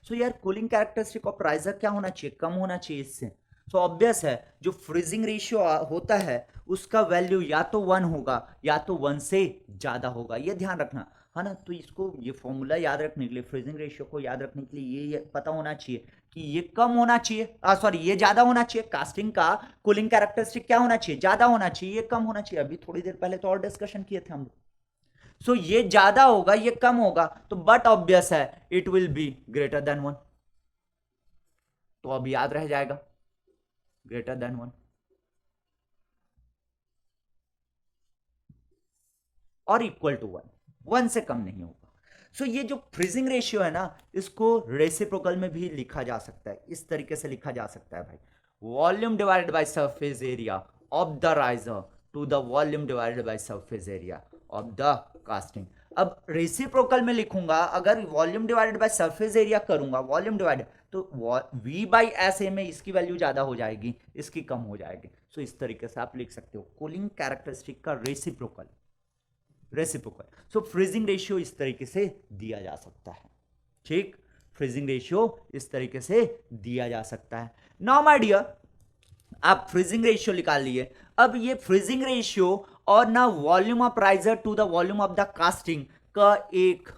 सो यार कूलिंग कैरेक्टरिस्टिक ऑफ राइजर क्या होना चाहिए? कम होना चाहिए इससे। सो ऑब्वियस है जो फ्रीजिंग रेशियो होता है उसका वैल्यू या तो 1 होगा या तो 1 से ज्यादा होगा, ये ध्यान रखना है ना। तो इसको ये फॉर्मूला याद रखने के लिए, फ्रीजिंग रेशियो को याद रखने के लिए ये पता होना चाहिए कि ये कम होना चाहिए, सॉरी ये ज्यादा होना चाहिए। कास्टिंग का कूलिंग कैरेक्टरिस्टिक क्या होना चाहिए? ज्यादा होना चाहिए, ये कम होना चाहिए। अभी थोड़ी देर पहले तो और डिस्कशन किए थे हम लोग। सो ये ज्यादा होगा ये कम होगा, तो बट ऑब्वियस है it will be greater than 1। तो अब याद रह जाएगा ग्रेटर देन 1 और इक्वल टू 1 से कम नहीं होगा। सो ये जो फ्रीजिंग रेशियो है ना, इसको रेसिप्रोकल में भी लिखा जा सकता है। इस तरीके से लिखा जा सकता है भाई, volume divided by surface area of the riser to the volume divided by surface area of the casting. अब रेसिप्रोकल में लिखूंगा, अगर volume divided by surface area करूंगा, वॉल्यूम डिवाइडेड, तो v बाई एस ए में इसकी वैल्यू ज्यादा हो जाएगी, इसकी कम हो जाएगी। सो इस तरीके से आप लिख सकते हो कूलिंग कैरेक्टरिस्टिक का रेसिप्रोकल। सो फ्रीजिंग रेशियो इस तरीके से दिया जा सकता है, ठीक? फ्रीजिंग रेशियो इस तरीके से दिया जा सकता है। नाउ माय डियर, आप फ्रीजिंग रेशियो निकाल लिए। अब ये फ्रीजिंग रेशियो और ना volume of riser to the volume of the casting का एक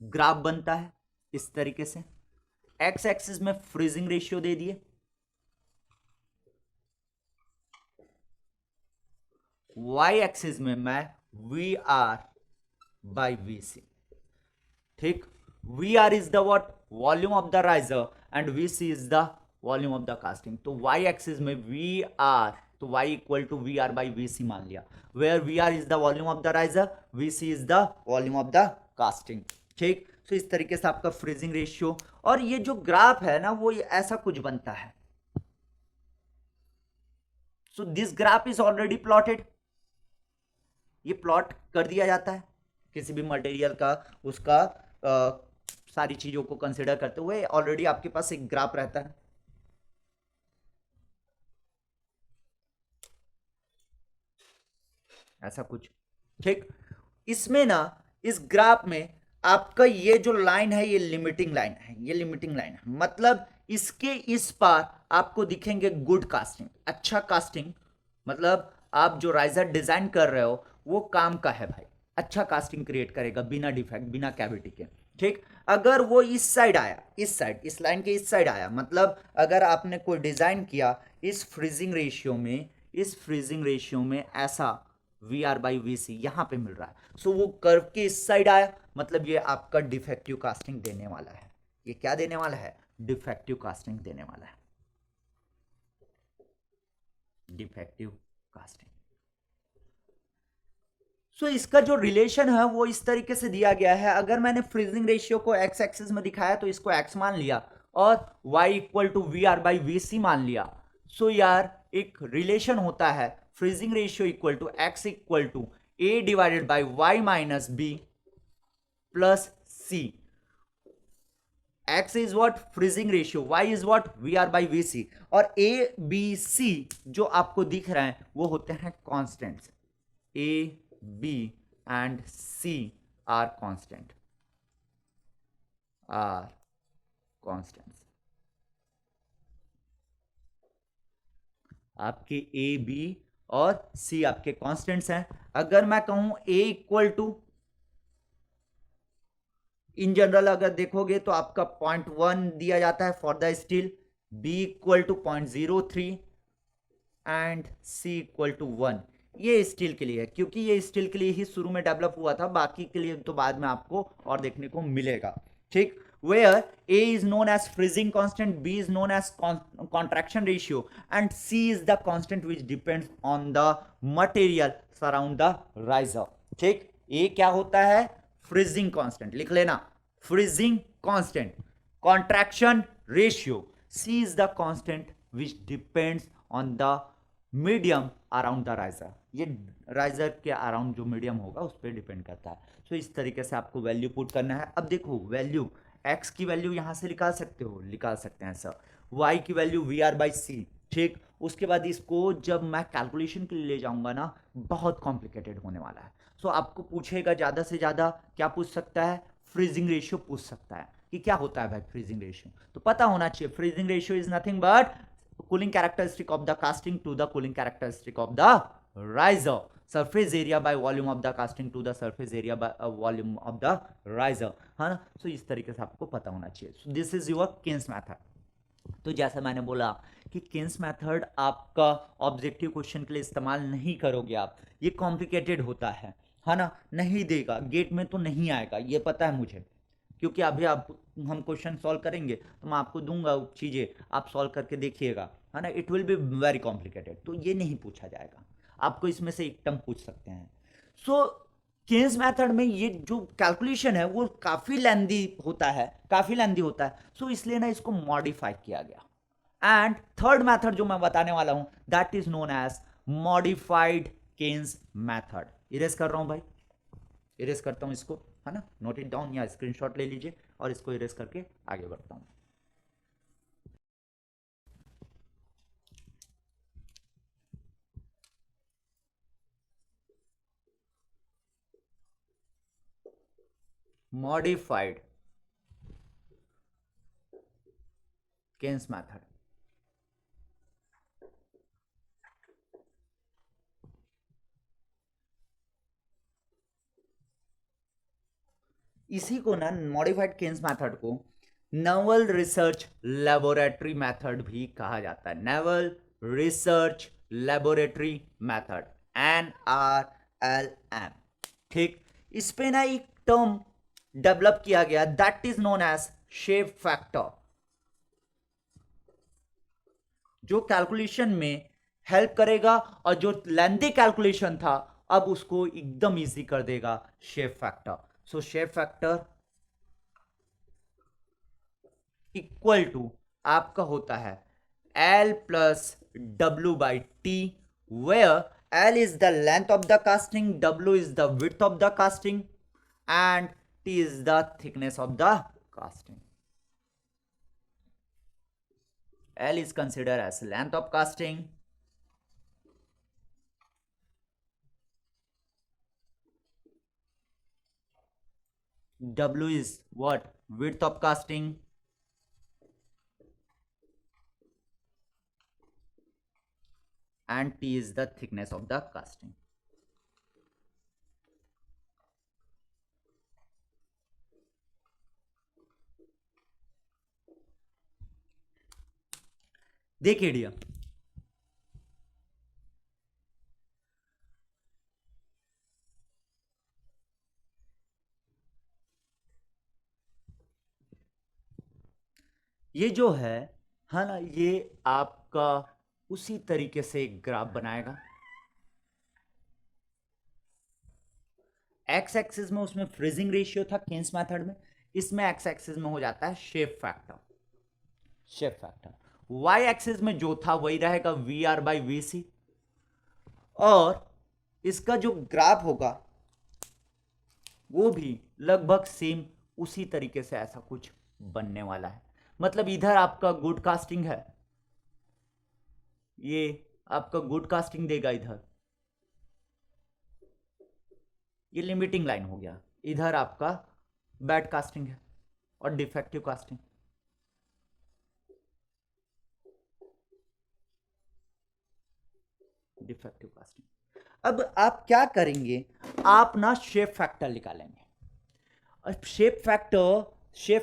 ग्राफ बनता है इस तरीके से। एक्स एक्सिस में फ्रीजिंग रेशियो दे दिए, वाई एक्सिस में मैं V R by V C, ठीक? V R is the what? Volume of the riser and V C is the volume of the casting. तो वाई एक्सिस में V R, तो y equal to V R by V C मान लिया, where V R is the volume of the riser, V C is the volume of the casting, ठीक? तो इस तरीके से आपका फ्रीजिंग रेशियो और ये जो ग्राफ है ना वो ऐसा कुछ बनता है। So this graph is already plotted, ये प्लॉट कर दिया जाता है किसी भी मटेरियल का, उसका सारी चीजों को कंसिडर करते हुए ऑलरेडी आपके पास एक ग्राफ रहता है। ऐसा कुछ, ठीक? इसमें ना इस ग्राफ में आपका ये जो लाइन है ये लिमिटिंग लाइन है, ये लिमिटिंग लाइन है। मतलब इसके इस पार आपको दिखेंगे गुड कास्टिंग, अच्छा कास्टिंग। मतलब आप जो राइजर डिजाइन कर रहे हो वो काम का है भाई, अच्छा कास्टिंग क्रिएट करेगा बिना डिफेक्ट, बिना कैविटी के, ठीक? अगर वो इस साइड आया, इस साइड, इस लाइन के इस साइड आया, मतलब अगर आपने कोई डिजाइन किया इस फ्रीजिंग रेशियो में, इस फ्रीजिंग रेशियो में ऐसा वी आर बाई वी सी यहां पे मिल रहा है, सो वो कर्व के इस साइड आया, मतलब ये आपका डिफेक्टिव कास्टिंग देने वाला है। ये क्या देने वाला है? डिफेक्टिव कास्टिंग देने वाला है, डिफेक्टिव कास्टिंग। सो इसका जो रिलेशन है वो इस तरीके से दिया गया है। अगर मैंने फ्रीजिंग रेशियो को एक्स एक्सिस में दिखाया तो इसको एक्स मान लिया और y equal to V R by V C मान लिया। सो यार एक रिलेशन होता है freezing ratio equal to X equal to A divided by Y minus B plus C. x is what freezing ratio, y is what VR/VC, और A B C जो आपको दिख रहा है वो होते हैं constants, A B and C are constant, are constants. आपके ए बी और सी आपके कॉन्स्टेंट्स हैं। अगर मैं कहूं A equal to, in general अगर देखोगे तो आपका 0.1 दिया जाता है for the steel, B equal to 0.03 and C equal to 1। ये स्टील के लिए है, क्योंकि ये स्टील के लिए ही शुरू में डेवलप हुआ था, बाकी के लिए तो बाद में आपको और देखने को मिलेगा। ठीक, where A is known as freezing constant, B is known as contraction ratio, and C is the constant which depends on the material surround the riser। ठीक, A क्या होता है? freezing constant, लिख लेना, freezing constant, contraction ratio। C is the constant which depends on the medium around the riser, ये riser के around जो medium होगा उस पर डिपेंड करता है। सो इस तरीके से आपको वैल्यू पुट करना है। अब देखो वैल्यू, x की वैल्यू यहां से निकाल सकते हो, निकाल सकते हैं सर, y की वैल्यू VR/C। ठीक, उसके बाद इसको जब मैं कैलकुलेशन के लिए ले जाऊंगा ना, बहुत कॉम्प्लिकेटेड होने वाला है। सो आपको पूछेगा ज़्यादा से ज़्यादा क्या पूछ सकता है? फ्रीजिंग रेशियो पूछ सकता है कि क्या होता है भाई फ्रीजिंग रेशियो, तो पता होना चाहिए। Freezing ratio is nothing but cooling characteristic of the casting to the cooling characteristic of the riser, surface area by volume of the casting to the surface area by volume of the riser, है ना। सो इस तरीके से आपको पता होना चाहिए। सो this is your Keynes method. तो जैसा मैंने बोला कि किन्स मेथड आपका ऑब्जेक्टिव क्वेश्चन के लिए इस्तेमाल नहीं करोगे आप, ये कॉम्प्लिकेटेड होता है ना, नहीं देगा गेट में तो नहीं आएगा, ये पता है मुझे, क्योंकि अभी आप हम क्वेश्चन सॉल्व करेंगे तो मैं आपको दूंगा चीज़ें, आप सॉल्व करके देखिएगा, है ना। It will be very complicated, तो ये नहीं पूछा जाएगा आपको, इसमें से एक टर्म पूछ सकते हैं। सो किन्स मेथड में ये जो कैलकुलेशन है वो काफ़ी लेंदी होता है, काफ़ी लेंदी होता है। सो इसलिए ना इसको मॉडिफाई किया गया। एंड थर्ड मेथड जो मैं बताने वाला हूं that is known as modified Caine's method. Erase कर रहा हूं भाई, इरेज करता हूं इसको, है ना, नोट इट डाउन या स्क्रीनशॉट ले लीजिए और इसको इरेज करके आगे बढ़ता हूं। मॉडिफाइड किन्स मेथड, इसी को ना मॉडिफाइड किन्स मेथड को नेवल रिसर्च लेबोरेटरी मेथड भी कहा जाता है। Naval research laboratory method, NRLM। ठीक, इस पे ना एक टर्म डेवलप किया गया that is known as shape factor, जो कैलकुलेशन में हेल्प करेगा और जो लेंथी कैलकुलेशन था अब उसको एकदम इजी कर देगा, shape factor. So shape factor equal to आपका होता है L plus W/T, where L is the length of the casting, W is the width of the casting, and T is the thickness of the casting. L is considered as length of casting, W is what? Width of casting, and T is the thickness of the casting. देखिए dear, ये जो है ना, ये आपका उसी तरीके से एक ग्राफ बनाएगा। एक्स एक्सिस में उसमें फ्रीजिंग रेशियो था किन्स मेथड में, इसमें एक्स एक्सिस में हो जाता है shape factor, shape factor. Y axis में जो था वही रहेगा VR/VC, और इसका जो ग्राफ होगा वो भी लगभग सेम उसी तरीके से ऐसा कुछ बनने वाला है। मतलब इधर आपका गुड कास्टिंग है, ये आपका गुड कास्टिंग देगा, इधर ये लिमिटिंग लाइन हो गया, इधर आपका बैड कास्टिंग है और डिफेक्टिव कास्टिंग। Defective casting. अब आप क्या करेंगे, आप ना शेप फैक्टर निकालेंगे। अब शेप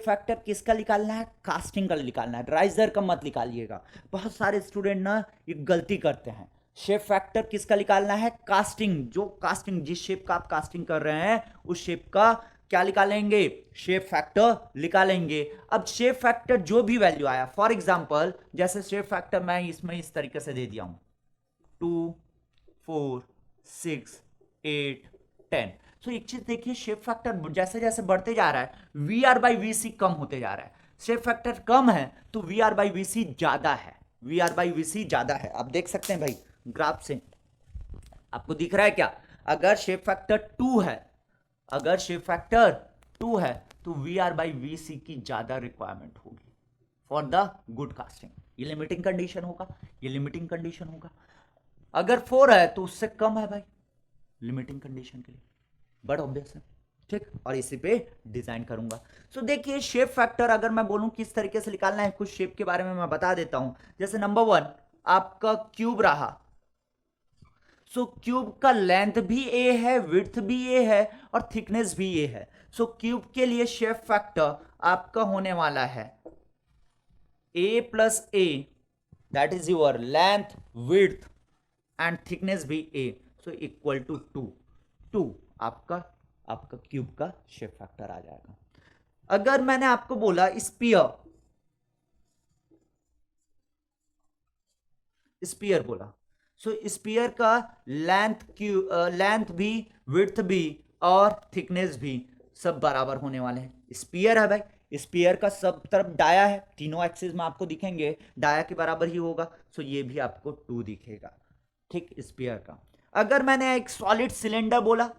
फैक्टर किसका निकालना है, कास्टिंग का निकालना है, राइजर का मत निकालिएगा। बहुत सारे स्टूडेंट ना ये गलती करते हैं। शेप फैक्टर किसका निकालना है, कास्टिंग, जो कास्टिंग जिस शेप का आप कास्टिंग कर रहे हैं उस शेप का क्या निकालेंगे, शेप फैक्टर निकालेंगे। अब शेप फैक्टर जो भी वैल्यू आया, फॉर एग्जांपल जैसे शेप फैक्टर मैं इसमें इस तरीके से दे दिया हूं, 2, 4, 6, 8, 10। सो एक चीज देखिए, शेप फैक्टर जैसे जैसे बढ़ते जा रहा है वी आर बाई वी सी कम होते जा रहा है। शेप फैक्टर कम है तो वी आर बाई वी सी ज्यादा है, वी आर बाई वी सी ज्यादा है। आप देख सकते हैं भाई ग्राफ से, आपको दिख रहा है क्या, अगर शेप फैक्टर 2 है, अगर शेप फैक्टर 2 है तो वी आर बाई वी सी की ज्यादा रिक्वायरमेंट होगी फॉर द गुड कास्टिंग। ये लिमिटिंग कंडीशन होगा, ये लिमिटिंग कंडीशन होगा। अगर 4 है तो उससे कम है भाई, लिमिटिंग कंडीशन के लिए, बड़ा ऑब्वियस है। ठीक, और इसी पे डिजाइन करूंगा। सो देखिए शेप फैक्टर अगर मैं बोलूं किस तरीके से निकालना है, कुछ शेप के बारे में मैं बता देता हूं। जैसे नंबर 1 आपका क्यूब रहा, सो क्यूब का लेंथ भी ए है, विड्थ भी ए है और थिकनेस भी ए है। सो क्यूब के लिए शेप फैक्टर आपका होने वाला है A plus A, that is your length, width and thickness भी ए, सो इक्वल टू 2 आपका आपका क्यूब का शेप फैक्टर आ जाएगा। अगर मैंने आपको बोला स्पीयर, स्पीयर बोला, सो स्पीयर का लेंथ भी, विड्थ भी और थिकनेस भी सब बराबर होने वाले हैं। स्पीयर है भाई, स्पीयर का सब तरफ डाया है, तीनों एक्सिस में आपको दिखेंगे डाया के बराबर ही होगा, सो ये भी आपको 2 दिखेगा। ठीक, स्पीयर का। अगर मैंने एक सॉलिड सिलेंडर बोला,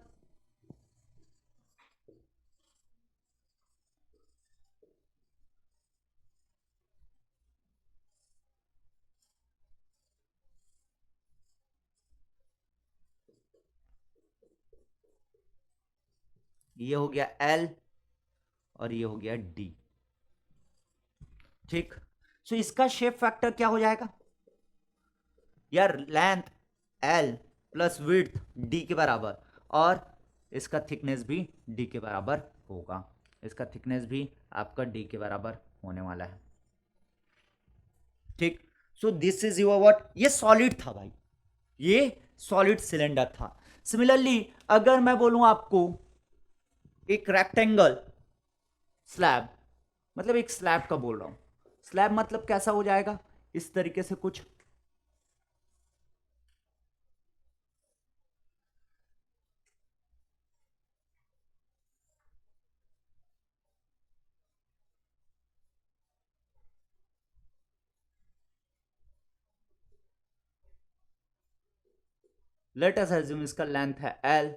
ये हो गया एल और ये हो गया डी। ठीक, सो इसका शेप फैक्टर क्या हो जाएगा यार, length L plus width D के बराबर, और इसका थिकनेस भी डी के बराबर होगा, इसका थिकनेस भी आपका डी के बराबर होने वाला है। ठीक, सो दिस इज योर व्हाट, ये सॉलिड था भाई, ये सॉलिड सिलेंडर था। सिमिलरली अगर मैं बोलूं आपको एक रेक्टेंगल स्लैब, मतलब एक स्लैब का बोल रहा हूं, स्लैब मतलब कैसा हो जाएगा, इस तरीके से कुछ, लेट अस अज्यूम इसका लेंथ है एल,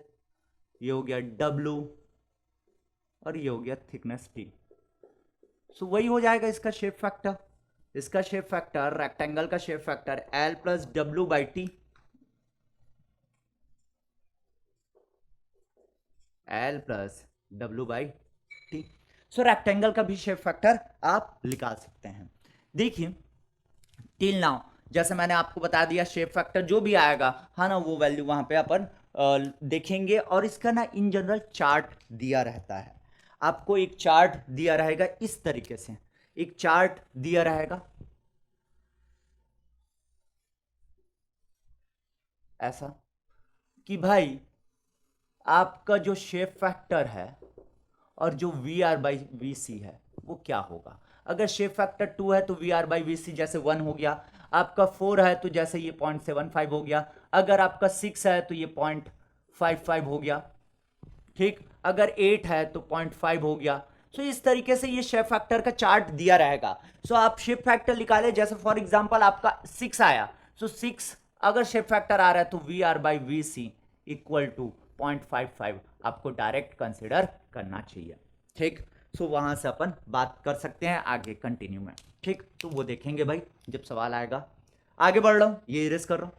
ये हो गया डब्ल्यू और ये हो गया थिकनेस टी। सो वही हो जाएगा इसका शेप फैक्टर, इसका शेप फैक्टर रेक्टेंगल का shape factor L plus W by T, L plus W by T. So rectangle का भी शेप फैक्टर आप निकाल सकते हैं। देखिए टिल नाउ जैसे मैंने आपको बता दिया शेप फैक्टर जो भी आएगा, हाँ ना, वो वैल्यू वहां पे अपन देखेंगे। और इसका ना इन जनरल चार्ट दिया रहता है, आपको एक चार्ट दिया रहेगा इस तरीके से, एक चार्ट दिया रहेगा ऐसा कि भाई आपका जो शेप फैक्टर है और जो वी आर बाई वी सी है वो क्या होगा। अगर शेप फैक्टर 2 है तो वी आर बाई वी सी जैसे 1 हो गया, आपका 4 है तो जैसे ये 0.75 हो गया, अगर आपका 6 है तो ये 0.55 हो गया। ठीक, अगर 8 है तो 0.5 हो गया। सो इस तरीके से ये शेप फैक्टर का चार्ट दिया रहेगा। सो आप शेप फैक्टर निकाले, जैसे फॉर एग्जांपल आपका 6 आया, सो 6 अगर शेप फैक्टर आ रहा है तो V R by V C equal to 0.55 आपको डायरेक्ट कंसिडर करना चाहिए। ठीक, सो वहां से अपन बात कर सकते हैं आगे कंटिन्यू में। ठीक, तो वो देखेंगे भाई जब सवाल आएगा। आगे बढ़ रहा हूं, ये इरेज कर रहा हूं,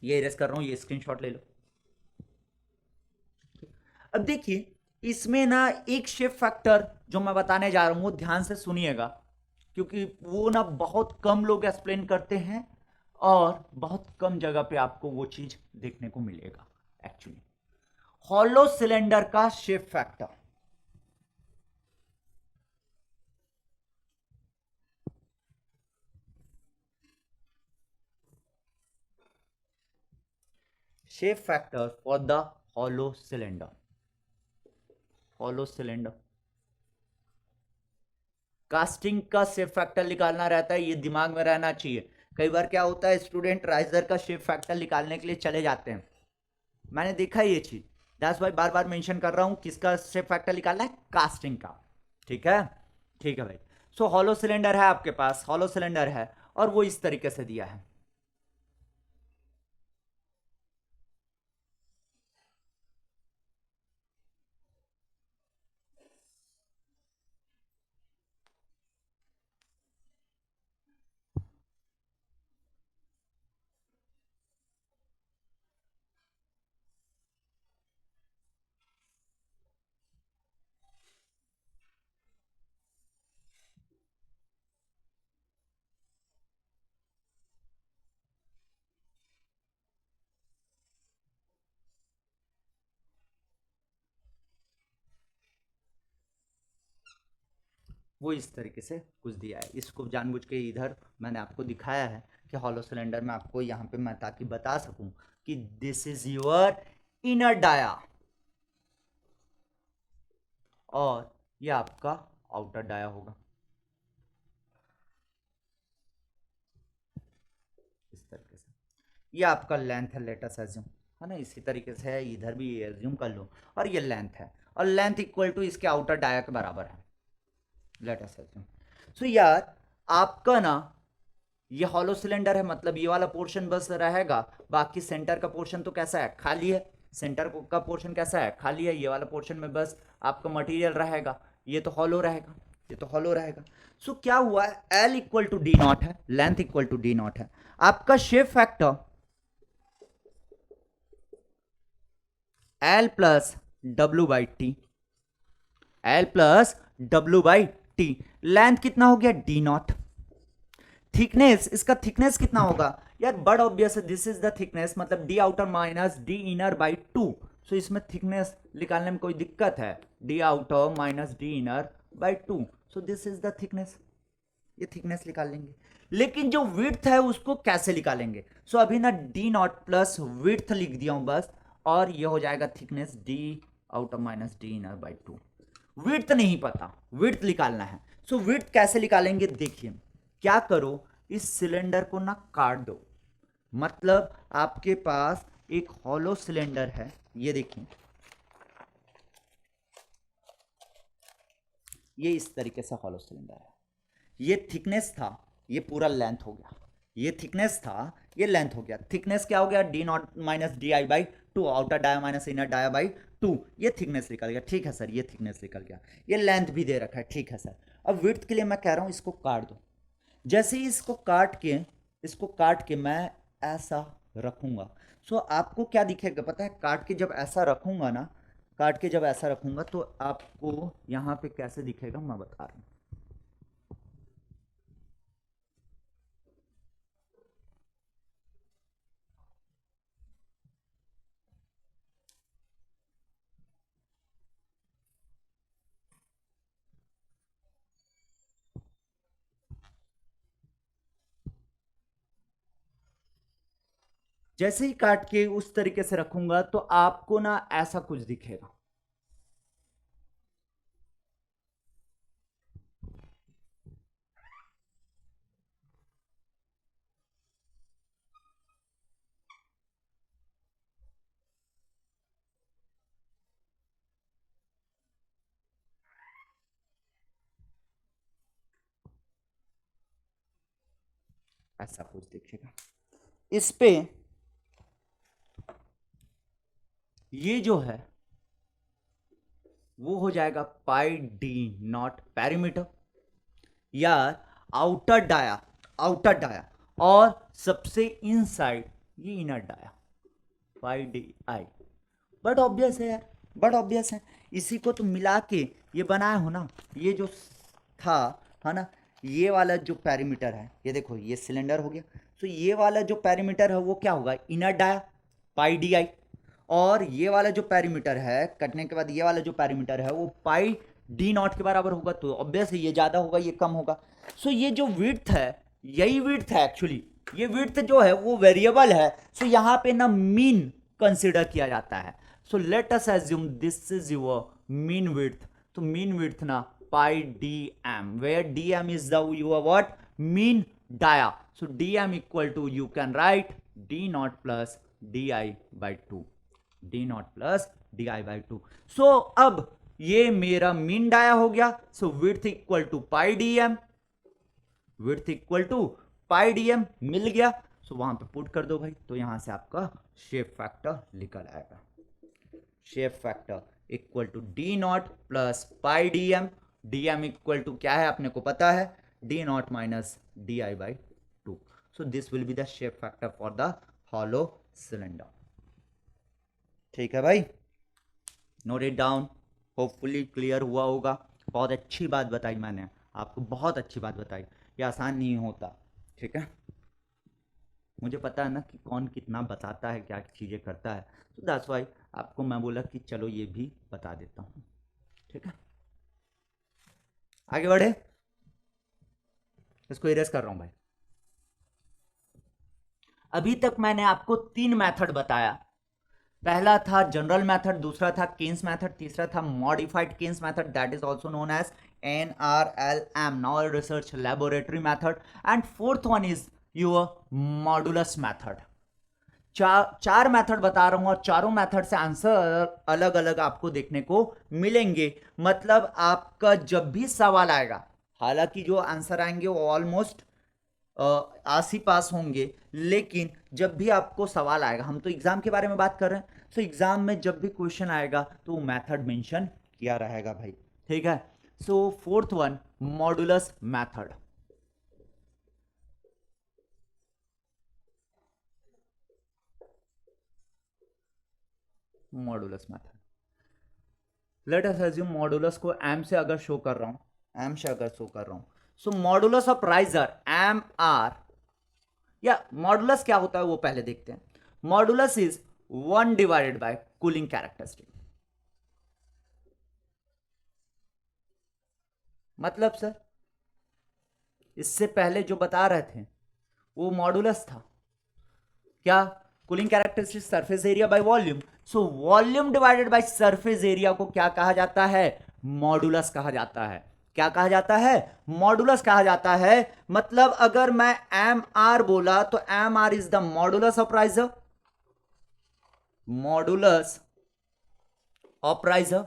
ये इरेज कर रहा हूं, ये स्क्रीनशॉट ले लो। अब देखिए इसमें ना एक शिफ्ट फैक्टर जो मैं बताने जा रहा हूं वो ध्यान से सुनिएगा, क्योंकि वो ना बहुत कम लोग एक्सप्लेन करते हैं और बहुत कम जगह पे आपको वो चीज देखने को मिलेगा एक्चुअली। हॉलो सिलेंडर का shift factor, shape factor for the hollow cylinder, hollow cylinder casting का शेप फैक्टर निकालना रहता है, ये दिमाग में रहना चाहिए। कई बार क्या होता है स्टूडेंट राइजर का शेप फैक्टर निकालने के लिए चले जाते हैं, मैंने देखा ये चीज, दास भाई बार बार मेंशन कर रहा हूं किसका शेप फैक्टर निकालना है, कास्टिंग का। ठीक है, ठीक है भाई। सो हॉलो सिलेंडर है आपके पास, हॉलो सिलेंडर है और वो इस तरीके से दिया है। वो इस तरीके से कुछ दिया है, इसको जानबूझ के इधर मैंने आपको दिखाया है कि हॉलो सिलेंडर में आपको यहाँ पे मैं ताकि बता सकूं कि this is your inner dia और ये आपका आउटर डाया होगा इस तरीके से। ये आपका लेंथ है, लेटस एज्यूम, है ना, इसी तरीके से है, इधर भी एज्यूम कर लो, और ये लेंथ है और लेंथ इक्वल टू इसके आउटर डाया के बराबर है, लेटस एज्यूम। सो यार आपका ना ये हॉलो सिलेंडर है, मतलब ये वाला पोर्शन बस रहेगा, बाकी सेंटर का पोर्शन तो कैसा है, खाली है। सेंटर का पोर्शन कैसा है, खाली है। ये वाला पोर्शन में बस आपका मटेरियल रहेगा, ये तो हॉलो रहेगा, ये तो हॉलो रहेगा। सो क्या हुआ है, L equal to D naught है, length equal to D naught है, आपका shape factor L plus W by T, L plus W by T. Length कितना हो गया, डी नॉट। थिकनेस, इसका थिकनेस कितना होगा यार, बड़ ऑब्वियस है, दिस इज द थिकनेस, मतलब D outer minus D inner by two. So इसमें थिकनेस निकालने में कोई दिक्कत है, D outer minus D inner by two, so this is the thickness, ये थिकनेस निकाल लेंगे। लेकिन जो विड्थ है उसको कैसे निकालेंगे, सो अभी ना डी नॉट प्लस विड्थ लिख दिया हूं बस, और ये हो जाएगा thickness D outer minus D inner by to. Width नहीं पता, विड्थ निकालना है। सो विड्थ कैसे निकालेंगे, देखिए क्या करो, इस सिलेंडर को ना काट दो, मतलब आपके पास एक हॉलो सिलेंडर है, ये देखिए, ये इस तरीके से हॉलो सिलेंडर है, ये थिकनेस था, ये पूरा लेंथ हो गया, ये थिकनेस था, ये लेंथ हो गया। थिकनेस क्या हो गया, D naught minus D I by two, outer dia minus inner dia by two, ये थिकनेस निकल गया। ठीक है सर, ये थिकनेस निकल गया, ये लेंथ भी दे रखा है, ठीक है सर। अब विड्थ के लिए मैं कह रहा हूं इसको काट दो, जैसे ही इसको काट के मैं ऐसा रखूंगा, सो आपको क्या दिखेगा पता है, काट के जब ऐसा रखूंगा ना, काट के जब ऐसा रखूंगा तो आपको यहाँ पे कैसे दिखेगा मैं बता रहा हूँ। जैसे ही काट के उस तरीके से रखूंगा तो आपको ना ऐसा कुछ दिखेगा, ऐसा कुछ दिखेगा। इस पे ये जो है वो हो जाएगा पाई डी नॉट पेरीमीटर। यार आउटर डाया और सबसे इनसाइड ये inner dia, pi D I. But obvious है यार, बट ऑब्वियस है। इसी को तो मिला के ये बनाया हो ना, ये जो था है ना, ये वाला जो पैरामीटर है, ये देखो ये सिलेंडर हो गया। तो ये वाला जो पैरामीटर है वो क्या होगा, inner dia pi D I. और ये वाला जो पैरामीटर है कटने के बाद ये वाला जो पैरामीटर है वो पाई डी नॉट के बराबर होगा। तो ऑब्वियस है ये ज्यादा होगा ये कम होगा। सो ये जो विड्थ है, यही विड्थ है एक्चुअली। ये विड्थ जो है वो वेरिएबल है। सो यहाँ पे ना मीन कंसिडर किया जाता है। So let us assume this is your mean width. तो मीन विड्थ ना pi D M, where D M is the your what, mean dia. So D M equal to you can write D naught plus D I by two, D naught plus D I by two. So अब ये मेरा mean dia हो गया। So width equal to pi D M, width equal to pi D M मिल गया। सो वहां पे put कर दो भाई, तो यहां से आपका शेप फैक्टर निकल आएगा। Shape factor equal to D naught plus pi D M, D M equal to क्या है अपने को पता है, D naught minus D I by two. So this will be the shape factor for the hollow cylinder. ठीक है भाई, note it down. Hopefully clear हुआ होगा। बहुत अच्छी बात बताई मैंने आपको, बहुत अच्छी बात बताई। ये आसान नहीं होता, ठीक है। मुझे पता है ना कि कौन कितना बताता है, क्या चीज़ें करता है। तो दैट्स वाई आपको मैं बोला कि चलो ये भी बता देता हूँ, ठीक है। आगे बढ़े, इसको इरेज कर रहा हूँ भाई। अभी तक मैंने आपको 3 मेथड बताया। पहला था जनरल मेथड, दूसरा था केन्स मेथड, तीसरा था modified Caine's method, that is also known as NRLM, non research laboratory method. And fourth one is your modulus method. चार मेथड बता रहा हूं और चारों मेथड से आंसर अलग अलग आपको देखने को मिलेंगे। मतलब आपका जब भी सवाल आएगा, हालांकि जो आंसर आएंगे वो ऑलमोस्ट आस ही पास होंगे, लेकिन जब भी आपको सवाल आएगा, हम तो एग्जाम के बारे में बात कर रहे हैं, तो एग्जाम में जब भी क्वेश्चन आएगा तो मेथड मेंशन किया रहेगा भाई, ठीक है। So fourth one modulus method. Modulus method, let us assume modulus को एम से अगर शो कर रहा हूं, एम से अगर शो कर रहा हूं, so modulus of riser M R, या मॉडुलस क्या होता है वो पहले देखते हैं। Modulus is 1 divided by cooling characteristic. मतलब सर इससे पहले जो बता रहे थे वो मॉडुलस था क्या, cooling characteristic surface area by volume. So volume divided by surface area को क्या कहा जाता है, मॉडुलस कहा जाता है। क्या कहा जाता है, मॉडुलस कहा जाता है। मतलब अगर मैं एम आर बोला तो M R is the modulus of riser, modulus of riser.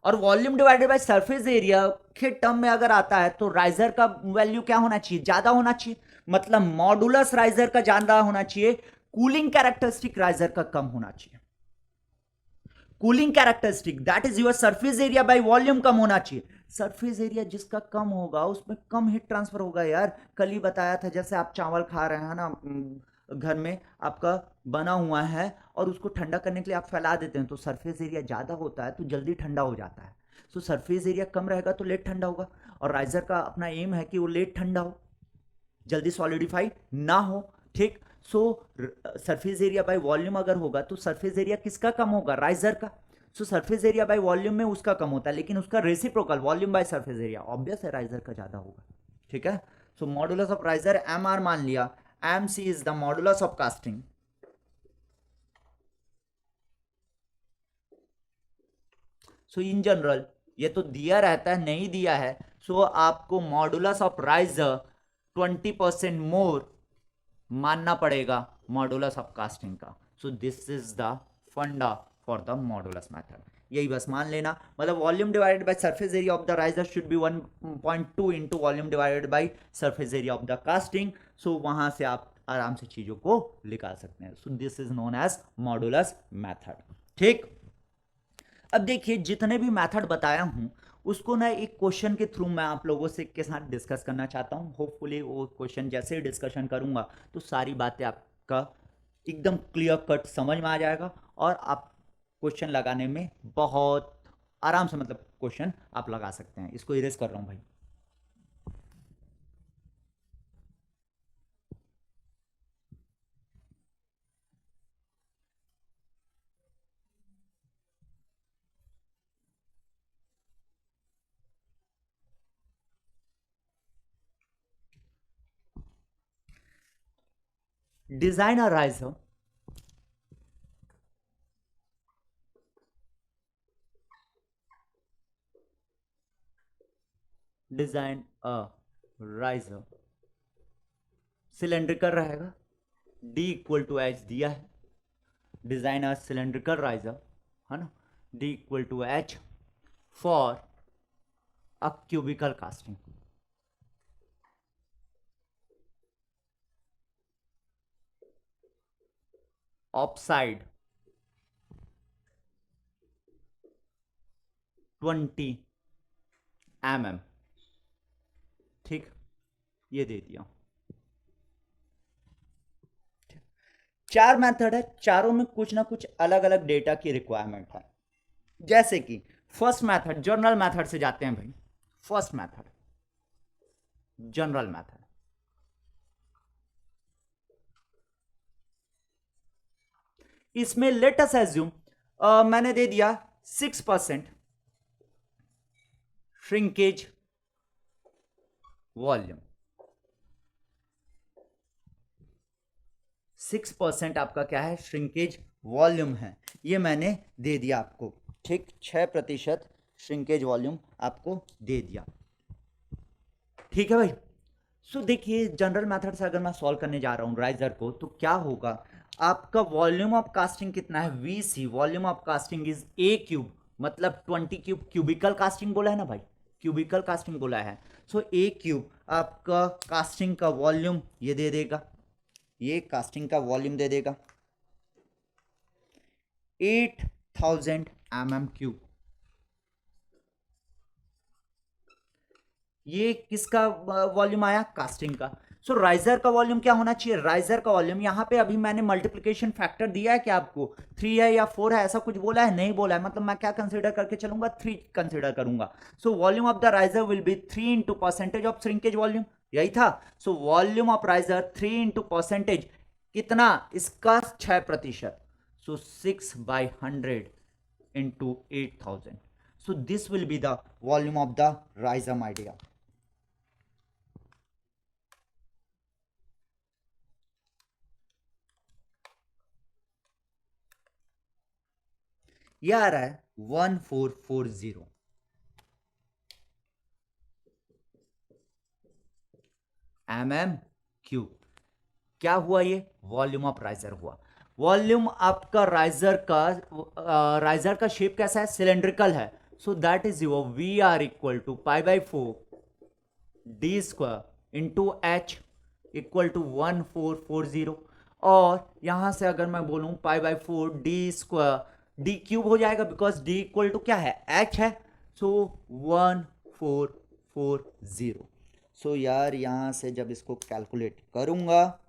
और volume divided by surface area के टर्म में अगर आता है तो राइजर का वैल्यू क्या होना चाहिए, ज्यादा होना चाहिए। मतलब मॉडुलस राइजर का ज्यादा होना चाहिए, कूलिंग कैरेक्टरिस्टिक राइजर का कम होना चाहिए। Cooling characteristic that is your surface area by volume कम होना चाहिए। सरफेस एरिया जिसका कम होगा उसमें कम हीट ट्रांसफर होगा। यार कल ही बताया था, जैसे आप चावल खा रहे हैं ना, घर में आपका बना हुआ है और उसको ठंडा करने के लिए आप फैला देते हैं, तो सरफेस एरिया ज़्यादा होता है तो जल्दी ठंडा हो जाता है। तो सरफेस एरिया कम रहेगा तो लेट ठंडा होगा। और राइजर का अपना एम है कि वो लेट ठंडा हो, जल्दी सॉलिडिफाई ना हो, ठीक। सो सरफेस एरिया बाय वॉल्यूम अगर होगा तो सरफेस एरिया किसका कम होगा, राइजर का। So surface area by volume में उसका कम होता है, लेकिन उसका reciprocal volume by surface area obvious है राइजर का ज़्यादा होगा, ठीक है। So modulus of riser M R मान लिया, MC is the modulus of casting. So in general ये तो दिया रहता है, नहीं दिया है सो आपको मॉडुलस ऑफ राइजर 20% मोर मानना पड़ेगा मॉडुलस ऑफ कास्टिंग का। So this is the funda for the modulus method. यही बस मान लेना। मतलब volume divided by surface area of the riser should be 1.2 into volume divided by surface area of the casting. So वहां से आप आराम से चीजों को निकाल सकते हैं। So this is known as modulus method, ठीक। अब देखिए जितने भी मेथड बताया हूँ उसको ना एक क्वेश्चन के थ्रू मैं आप लोगों से के साथ डिस्कस करना चाहता हूँ। होपफुली वो क्वेश्चन जैसे ही डिस्कशन करूँगा तो सारी बातें आपका एकदम क्लियर कट समझ में आ जाएगा और आप क्वेश्चन लगाने में बहुत आराम से मतलब क्वेश्चन आप लगा सकते हैं। इसको इरेज कर रहा हूँ भाई। Design a riser design a riser cylindrical रहेगा, D इक्वल टू एच दिया है। डिजाइन अ सिलेंड्रिकल राइजर है ना, D equal to H for a cubical casting. Of side 20 mm। ठीक, ये दे दिया। चार मेथड है, चारों में कुछ ना कुछ अलग अलग डेटा की रिक्वायरमेंट है। जैसे कि फर्स्ट मेथड जनरल मेथड से जाते हैं भाई। फर्स्ट मेथड जनरल मेथड, इसमें लेट अस एज्यूम मैंने दे दिया 6% श्रिंकेज वॉल्यूम। 6% आपका क्या है, श्रिंकेज वॉल्यूम है, ये मैंने दे दिया आपको। ठीक, 6% श्रिंकेज वॉल्यूम आपको दे दिया। ठीक है भाई। सो देखिए जनरल मेथड से अगर मैं सॉल्व करने जा रहा हूं राइजर को तो क्या होगा, आपका वॉल्यूम ऑफ कास्टिंग कितना है, VC volume of casting is A cube, मतलब 20 क्यूब, क्यूबिकल कास्टिंग बोला है ना भाई, क्यूबिकल कास्टिंग बोला है। सो A क्यूब आपका कास्टिंग का वॉल्यूम ये दे देगा, ये कास्टिंग का वॉल्यूम दे देगा 8000 mm क्यूब। ये किसका वॉल्यूम आया, कास्टिंग का। सो राइजर का वॉल्यूम क्या होना चाहिए, राइजर का वॉल्यूम यहां पे अभी मैंने मल्टीप्लिकेशन फैक्टर दिया है क्या आपको, 3 है या 4 है, ऐसा कुछ बोला है, नहीं बोला है, मतलब मैं क्या कंसीडर करके चलूंगा, 3 कंसीडर करूंगा। So volume of the riser will be 3 into percentage of shrinkage volume, यही था। So volume of riser 3 into percentage कितना, इसका 6%। So 6/100 into 8000। So this will be the volume of the riser my dear. ये आ रहा है 1440 mm cube. क्या हुआ, ये वॉल्यूम ऑफ राइजर हुआ। वॉल्यूम आपका राइजर का शेप कैसा है, सिलेंड्रिकल है। So that is your VR equal to π/4 D square into H equal to 1440। और यहां से अगर मैं बोलूं π/4 D स्क्वायर, D क्यूब हो जाएगा बिकॉज D इक्वल टू क्या है, H है। सो 1440। सो यार यहां से जब इसको कैलकुलेट करूंगा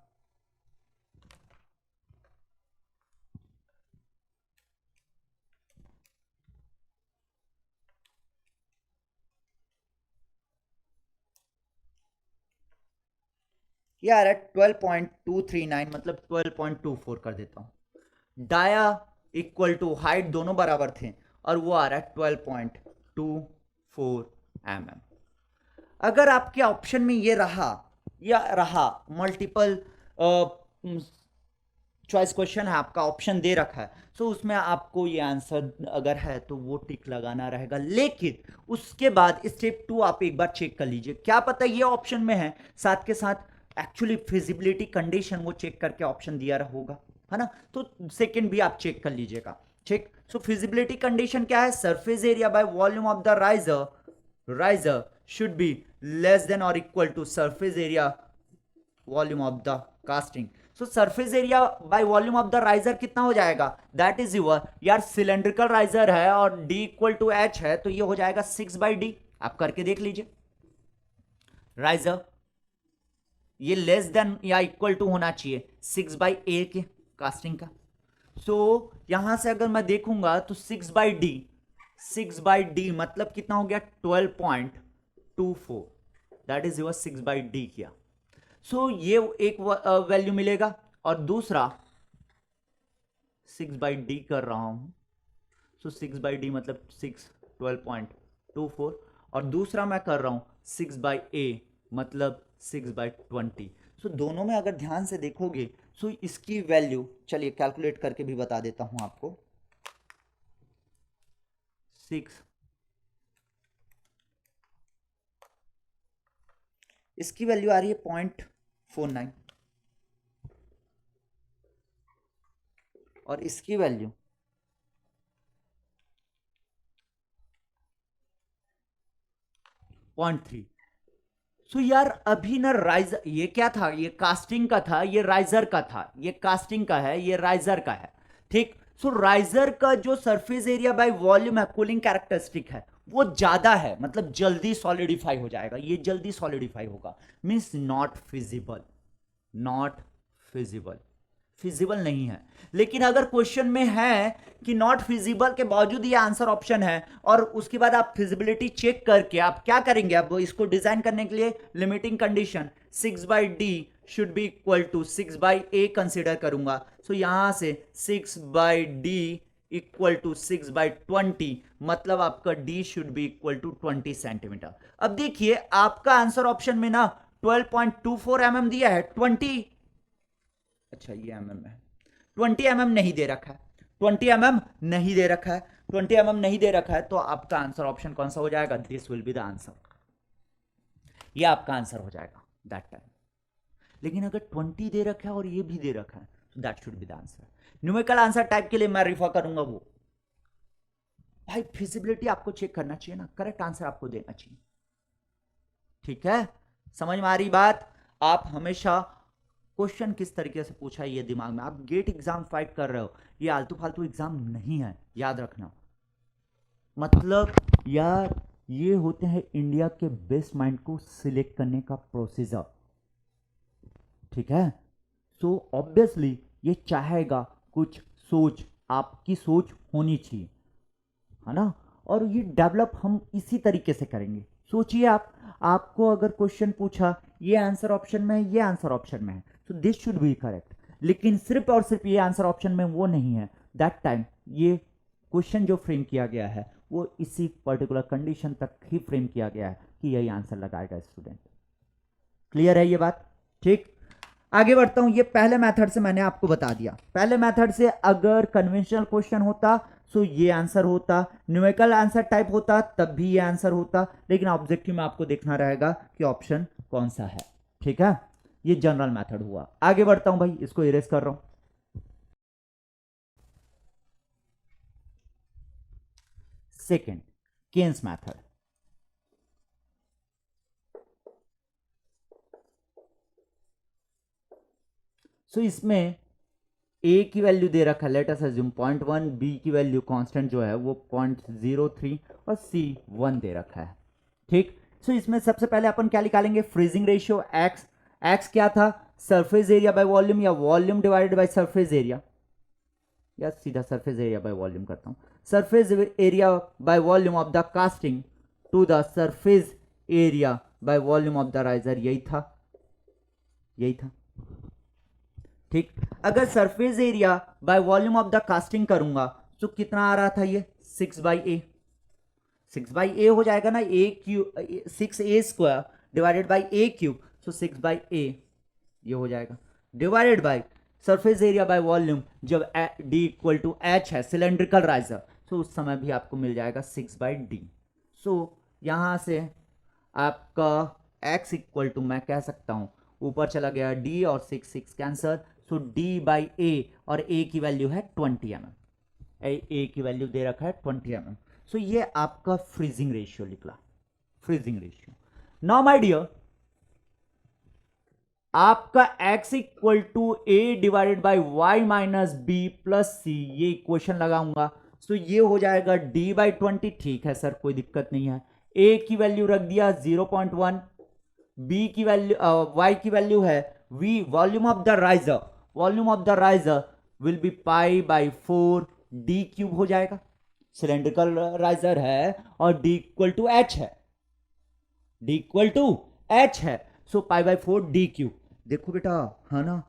ये आ रहा है 12.239, मतलब 12.24 कर देता हूं। डाया इक्वल टू हाइट दोनों बराबर थे और वो आ रहा है 12.24 mm। अगर आपके ऑप्शन में ये रहा या रहा मल्टीपल चॉइस क्वेश्चन है, आपका ऑप्शन दे रखा है, सो उसमें आपको ये आंसर अगर है तो वो टिक लगाना रहेगा। लेकिन उसके बाद स्टेप 2 आप एक बार चेक कर लीजिए, क्या पता ये ऑप्शन में है, साथ के साथ एक्चुअली फिजिबिलिटी कंडीशन वो चेक करके ऑप्शन दिया रहा होगा, है ना। तो सेकंड भी आप चेक कर लीजिएगा। ठीक, सो फिजिबिलिटी कंडीशन क्या है, surface area by volume of the riser should be less than or equal to surface area volume of the casting. So surface area by volume of the riser कितना हो जाएगा, that is your, यार cylindrical riser है और D equal to H है, तो ये हो जाएगा 6/d। आप करके देख लीजिए। राइजर ये लेस देन या इक्वल टू होना चाहिए 6/a के कास्टिंग का। सो यहां से अगर मैं देखूंगा तो 6/d मतलब कितना हो गया 12.24, दैट इज योर 6/d किया। सो ये एक वैल्यू मिलेगा और दूसरा 6/d कर रहा हूं। सो 6/d मतलब 12.24 और दूसरा मैं कर रहा हूं 6/a मतलब 6/20। सो दोनों में अगर ध्यान से देखोगे सो इसकी वैल्यू, चलिए कैलकुलेट करके भी बता देता हूं आपको। 6, इसकी वैल्यू आ रही है 0.49 और इसकी वैल्यू 0.3। सो यार अभी ना राइजर, ये क्या था, ये कास्टिंग का था, ये राइजर का था, ये कास्टिंग का है, ये राइजर का है, ठीक। सो राइजर का जो सरफेस एरिया बाय वॉल्यूम है, कूलिंग कैरेक्टरिस्टिक है, वो ज्यादा है, मतलब जल्दी सॉलिडिफाई हो जाएगा, ये जल्दी सॉलिडिफाई होगा, means not feasible, not feasible, feasible नहीं है। लेकिन अगर क्वेश्चन में है कि नॉट फिजिबल के बावजूद ये आंसर ऑप्शन है और उसके बाद आप फिजिबिलिटी चेक करके आप क्या करेंगे, अब इसको डिजाइन करने के लिए limiting condition 6/d should be equal to 6/a consider करूंगा। सो यहां से 6/d इक्वल टू 6/20 मतलब आपका d should be equal to 20 centimetre. अब देखिए आपका आंसर ऑप्शन में ना 12.24 mm दिया है, 20, अच्छा ये mm है, 20 mm नहीं दे रखा है, 20 mm नहीं दे रखा है, 20 mm नहीं दे रखा है, तो आपका आंसर ऑप्शन कौन सा हो जाएगा, this will be the answer, ये आपका आंसर हो जाएगा दैट टाइम। लेकिन अगर 20 दे रखा है और ये भी दे रखा है तो that should B the answer. Numerical answer type के लिए मैं रिफर करूंगा वो, भाई फिजिबिलिटी आपको चेक करना चाहिए ना, करेक्ट आंसर आपको देना चाहिए, ठीक है, समझ में आ रही बात। आप हमेशा क्वेश्चन किस तरीके से पूछा है ये दिमाग में, आप गेट एग्जाम फाइट कर रहे हो, ये आलतू फालतू एग्जाम नहीं है, याद रखना। मतलब यार ये होते हैं इंडिया के बेस्ट माइंड को सिलेक्ट करने का प्रोसीजर, ठीक है। सो ऑब्वियसली ये चाहेगा कुछ सोच, आपकी सोच होनी चाहिए, है ना, और ये डेवलप हम इसी तरीके से करेंगे। सोचिए आप, आपको अगर क्वेश्चन पूछा ये आंसर ऑप्शन में है, ये आंसर ऑप्शन में है, तो दिस शुड बी करेक्ट, लेकिन सिर्फ और सिर्फ ये आंसर ऑप्शन में वो नहीं है, दैट टाइम ये क्वेश्चन जो फ्रेम किया गया है वो इसी पर्टिकुलर कंडीशन तक ही फ्रेम किया गया है कि यही आंसर लगाएगा स्टूडेंट। क्लियर है ये बात, ठीक। आगे बढ़ता हूं, ये पहले मेथड से मैंने आपको बता दिया, पहले मेथड से अगर कन्वेंशनल क्वेश्चन होता सो ये आंसर होता, न्यूमेरिकल आंसर टाइप होता तब भी ये आंसर होता, लेकिन ऑब्जेक्टिव में आपको देखना रहेगा कि ऑप्शन कौन सा है, ठीक है। ये जनरल मेथड हुआ। आगे बढ़ता हूं भाई, इसको इरेज कर रहा हूं। Second, Keynes method. सो इसमें a की वैल्यू दे रखा है, लेट अस अज्यूम 0.1, b की वैल्यू कांस्टेंट जो है वो 0.03 और c 1 दे रखा है, ठीक। सो इसमें सबसे पहले अपन क्या निकालेंगे, फ्रीजिंग रेशियो x, x क्या था, सरफेस एरिया बाय वॉल्यूम या volume divided by surface area, या सीधा सरफेस एरिया बाय वॉल्यूम करता हूं, surface area by volume of the casting to the surface area by volume of the riser, यही था, यही था, ठीक। अगर surface area by volume of the casting करूंगा तो कितना आ रहा था ये 6/a, 6/a हो जाएगा ना, a cube 6a² divided by a cube, so 6/a ये हो जाएगा, divided by surface area by volume, जब d इक्वल टू h है सिलेंड्रिकल राइजर, तो उस समय भी आपको मिल जाएगा 6/d। सो यहां से आपका x इक्वल टू मैं कह सकता हूं, ऊपर चला गया d और 6 कैंसर, सो d/a और a की वैल्यू है 20 mm, a की वैल्यू दे रखा है 20 mm। सो ये आपका फ्रीजिंग रेशियो निकला, freezing ratio. Now my dear, आपका x equal to A divided by Y minus B plus C, ये इक्वेशन लगाऊंगा तो ये हो जाएगा d बाई 20। ठीक है सर, कोई दिक्कत नहीं है। a की वैल्यू रख दिया 0.1, b की वैल्यू y की वैल्यू है v, volume of the riser, volume of the riser will B pi by 4 d cube हो जाएगा। सिलेंड्रिकल राइजर है और d इक्वल टू h है, d इक्वल टू h है, सो पाई बाई 4 d क्यूब। देखो बेटा, है ना,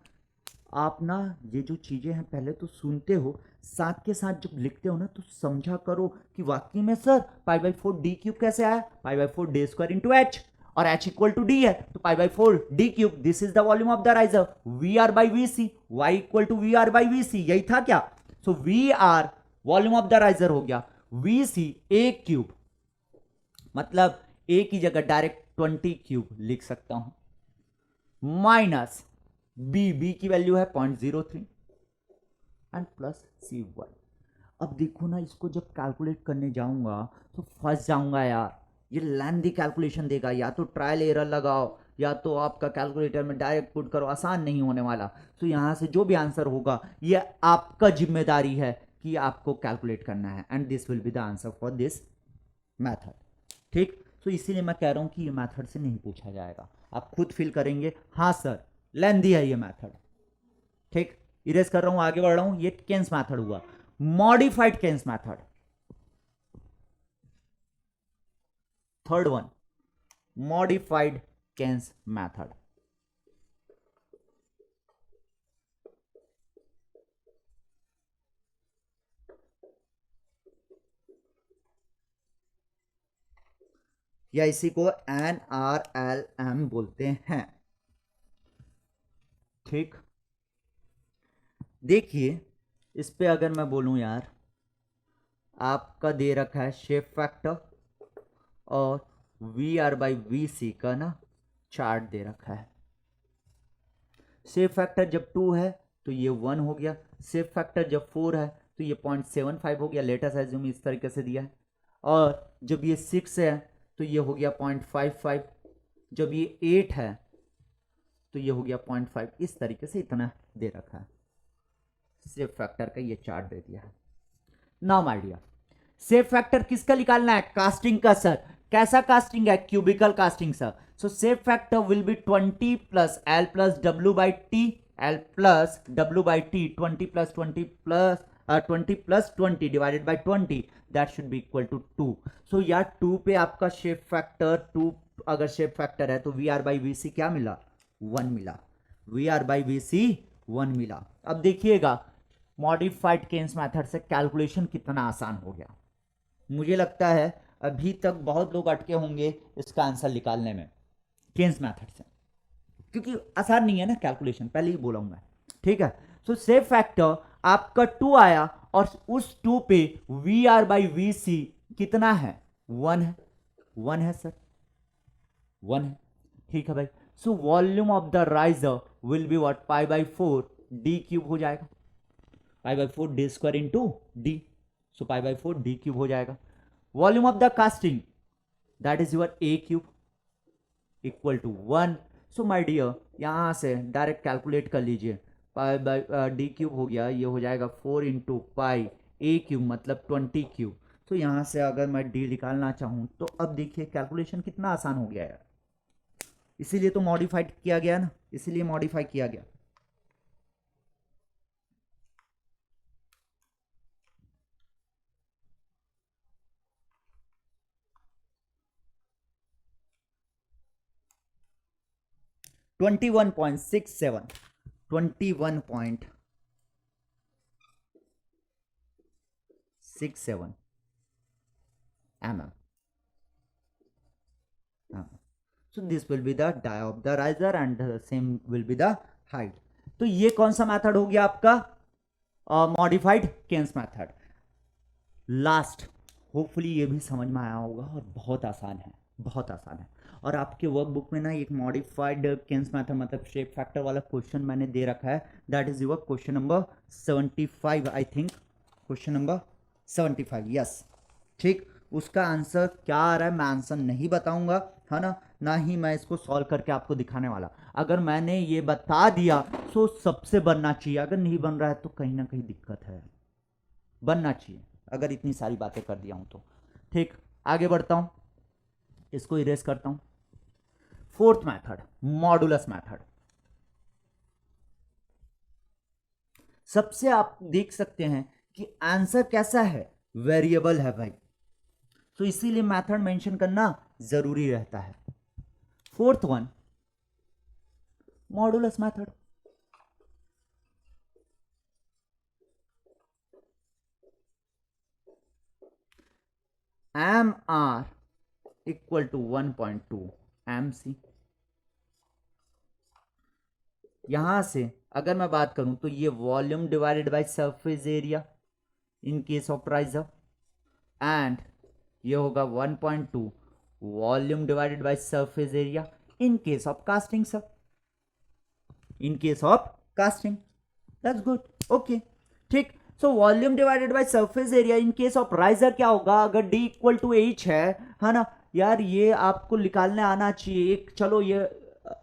आप ना ये जो चीजें हैं पहले तो सुनते हो, साथ के साथ जब लिखते हो ना तो समझा करो कि वाकई में sir pi by 4 D cube कैसे आया। Pi by 4 D square into H, और h इक्वल टू डी है तो pi by 4 D cube, this is the volume of the riser. V R by V C, Y equal to V R by V C, यही था क्या। So V R volume of the riser हो गया, we C A cube, मतलब ए की जगह direct 20 cube लिख सकता हूं, माइनस बी की वैल्यू है 0.03 एंड प्लस C1। अब देखो ना, इसको जब कैलकुलेट करने जाऊंगा तो फंस जाऊंगा यार, ये लेंथी कैलकुलेशन देगा, या तो ट्रायल एरर लगाओ या तो आपका कैलकुलेटर में डायरेक्ट पुट करो, आसान नहीं होने वाला। तो यहां से जो भी आंसर होगा ये आपका जिम्मेदारी है कि आपको कैलकुलेट करना है, and this will be the answer for this method. ठीक, तो इसीलिए मैं कह रहा हूं कि ये मैथड से नहीं पूछा जाएगा, आप खुद फील करेंगे हाँ सर लेंथी है ये मैथड। ठीक, इरेज कर रहा हूं, आगे बढ़ रहा हूं। ये केन्स मैथड हुआ, modified Caine's method, third one, modified Caine's method. या इसी को NRLM बोलते हैं। ठीक, देखिए इस पे अगर मैं बोलूं यार, आपका दे रखा है शेप फैक्टर और वी आर बाई वी सी का ना चार्ट दे रखा है। शेप फैक्टर जब 2 है तो ये 1 हो गया, शेप फैक्टर जब 4 है तो ये 0.75 हो गया, लेटेस्ट एज्यूम इस तरीके से दिया है, और जब ये 6 है तो ये हो गया 0.55, जब ये 8 है तो ये हो गया 0.5, इस तरीके से इतना दे रखा है। शेप फैक्टर का ये चार्ट दे दिया है। Now my dear, shape factor किसका निकालना है, कास्टिंग का सर। कैसा कास्टिंग है, cubical casting sir. So shape factor will be 20 plus L plus W by T, L plus W by T, 20 plus 20 plus 20 plus 20 divided by 20, that should be equal to 2। So यार 2 पे आपका shape factor 2 अगर shape factor है तो V R by V सी क्या मिला, 1 मिला, we R by V सी 1 मिला। अब देखिएगा मॉडिफाइड केन्स मेथड से कैलकुलेशन कितना आसान हो गया। मुझे लगता है अभी तक बहुत लोग अटके होंगे इसका आंसर निकालने में केन्स मेथड से, क्योंकि आसान नहीं है ना कैलकुलेशन, पहले ही बोला हूं मैं। ठीक है, सो शेप फैक्टर आपका 2 आया और उस 2 पे वी आर बाई वी सी कितना है, 1 है, 1 है सर, 1 है। ठीक है भाई, so volume of the riser will be what, pi by 4 D cube हो जाएगा, pi by 4 D square into D, so pi by 4 D cube हो जाएगा। Volume of the casting that is your a cube equal to 1। So my dear यहां से direct calculate कर लीजिए, pi by D cube हो गया, ये हो जाएगा 4 इंटू पाई ए क्यूब मतलब 20 क्यूब। तो यहां से अगर मैं डी निकालना चाहूं तो अब देखिए कैलकुलेशन कितना आसान हो गया है, इसीलिए तो मॉडिफाइड किया गया ना, इसीलिए मॉडिफाई किया गया। Twenty 21.67 mm. So this will be the die of the riser and the same will be the height. तो ये कौन सा मेथड हो गया आपका, modified Caine's method. Last, hopefully ये भी समझ में आया होगा और बहुत आसान है, बहुत आसान है। और आपके वर्कबुक में ना एक मॉडिफाइड केन्स मेथड मतलब शेप फैक्टर वाला क्वेश्चन मैंने दे रखा है, that is your question number 75 I think, question number 75, yes. ठीक, उसका आंसर क्या आ रहा है मैं आंसर नहीं बताऊंगा, है ना, ना ही मैं इसको सॉल्व करके आपको दिखाने वाला। अगर मैंने ये बता दिया तो सबसे बनना चाहिए, अगर नहीं बन रहा है तो कहीं ना कहीं दिक्कत है, बनना चाहिए अगर इतनी सारी बातें कर दिया हूं तो। ठीक, आगे बढ़ता हूं, इसको इरेज करता हूं। Fourth method, modulus method. सबसे आप देख सकते हैं कि आंसर कैसा है, वेरिएबल है भाई, तो इसीलिए मेथड मेंशन करना जरूरी रहता है। Fourth one, modulus method. M R equal to 1.2 MC। यहां से अगर मैं बात करूं तो ये volume divided by surface area in case of riser, and ये होगा 1.2 volume divided by surface area in case of casting sir, in case of casting. That's good, okay, ठीक। So volume divided by surface area in case of riser क्या होगा, अगर D equal to H है ना यार, ये आपको निकालने आना चाहिए। एक चलो ये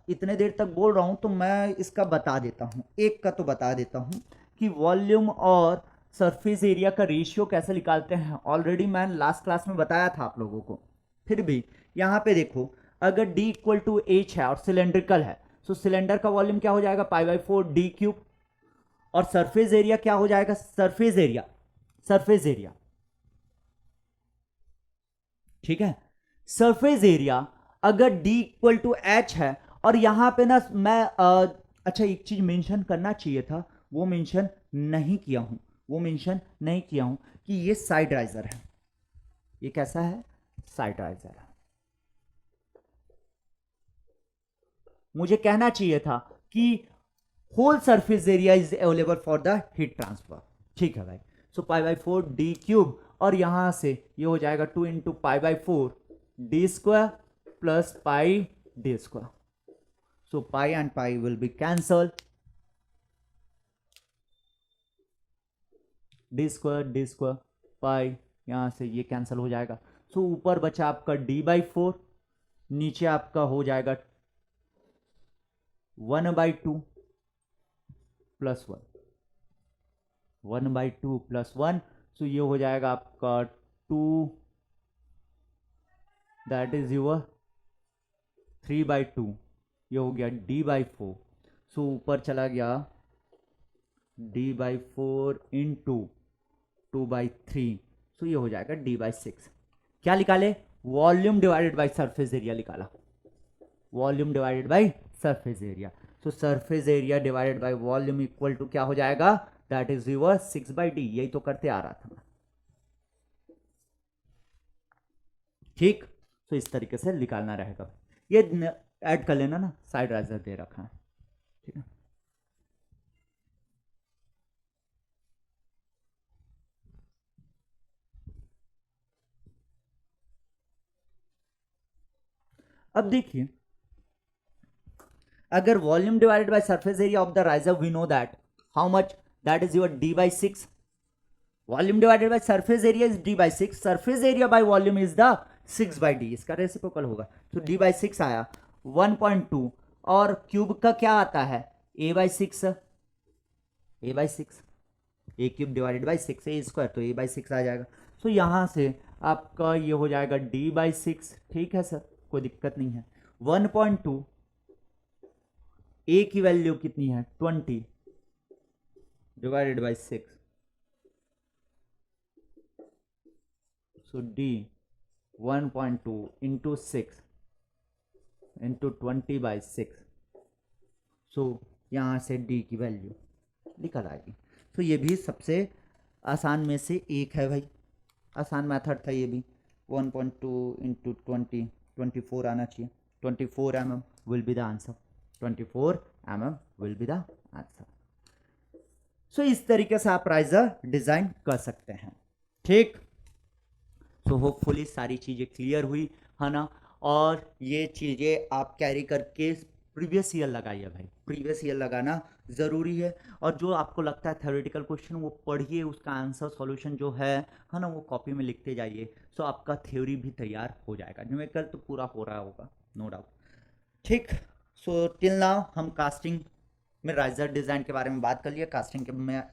इतने देर तक बोल रहा हूं तो मैं इसका बता देता हूं, एक का तो बता देता हूं कि वॉल्यूम और सरफेस एरिया का रेशियो कैसे निकालते हैं। ऑलरेडी मैंने लास्ट क्लास में बताया था आप लोगों को, फिर भी यहां पे देखो, अगर D इक्वल टू H है और सिलेंड्रिकल है, तो सिलेंडर का वॉल्यूम क्या हो जाएगा, π/4 D³, और सरफेस एरिया क्या हो जाएगा, सरफेस एरिया, सरफेस एरिया, ठीक है। सरफेस एरिया अगर D इक्वल टू H है, और यहां पे ना मैं अच्छा एक चीज मेंशन करना चाहिए था, वो मेंशन नहीं किया हूं, वो मेंशन नहीं किया हूं कि ये साइड राइजर है। ये कैसा है, साइड राइजर है। मुझे कहना चाहिए था कि whole surface area is available for the heat transfer, ठीक है भाई। सो π/4 D³, और यहां से ये हो जाएगा 2 into π/4 D² plus π D²। So pi and pi will be cancel, D² pi, यहां से ये कैंसल हो जाएगा। सो ऊपर बचा आपका D/4, नीचे आपका हो जाएगा 1/2 प्लस 1, 1/2 प्लस 1, सो ये हो जाएगा आपका 2, दैट इज योर 3/2, ये हो गया D/4। सो ऊपर चला गया D/4 इंटू 2/3, सो ये हो जाएगा D/6। क्या निकाले, volume divided by surface area निकाला, volume divided by surface area. So surface area divided by volume equal to क्या हो जाएगा, दैट इज योर 6/D। यही तो करते आ रहा था, ठीक। तो इस तरीके से निकालना रहेगा। ये ऐड कर लेना ना, साइड राइजर दे रखा है, ठीक है। अब देखिए, अगर volume divided by surface area of the riser, we know that how much, that is your D/6। Volume divided by surface area is D/6, surface area by volume is the 6/D, इसका reciprocal होगा। तो D/6 आया 1.2, और cube का क्या आता है, A/6, A/6, A³ divided by 6A², तो A/6 आ जाएगा। तो यहां से आपका ये हो जाएगा D/6, ठीक है सर, कोई दिक्कत नहीं है। 1.2, A की वैल्यू कितनी है 20 divided by 6, so D 1.2 into 6 into 20/6, सो यहाँ से D की वैल्यू निकल आएगी। तो ये भी सबसे आसान में से एक है भाई, आसान मेथड था ये भी। 1.2 इंटू 24 आना चाहिए, 24 mm will be the answer, 24 mm will be the answer. So इस तरीके से आप राइजर डिजाइन कर सकते हैं, ठीक। सो होपफुली सारी चीजें क्लियर हुई है ना, और ये चीजें आप कैरी करके प्रीवियस ईयर लगाइए भाई, प्रीवियस ईयर लगाना ज़रूरी है। और जो आपको लगता है थ्योरेटिकल क्वेश्चन वो पढ़िए, उसका आंसर सॉल्यूशन जो है ना, वो कॉपी में लिखते जाइए। सो आपका थ्योरी भी तैयार हो जाएगा, न्यूमेरिकल तो पूरा हो रहा होगा, नो डाउट। ठीक, सो टिल नाउ हम कास्टिंग में राइजर डिज़ाइन के बारे में बात कर लिया, कास्टिंग के में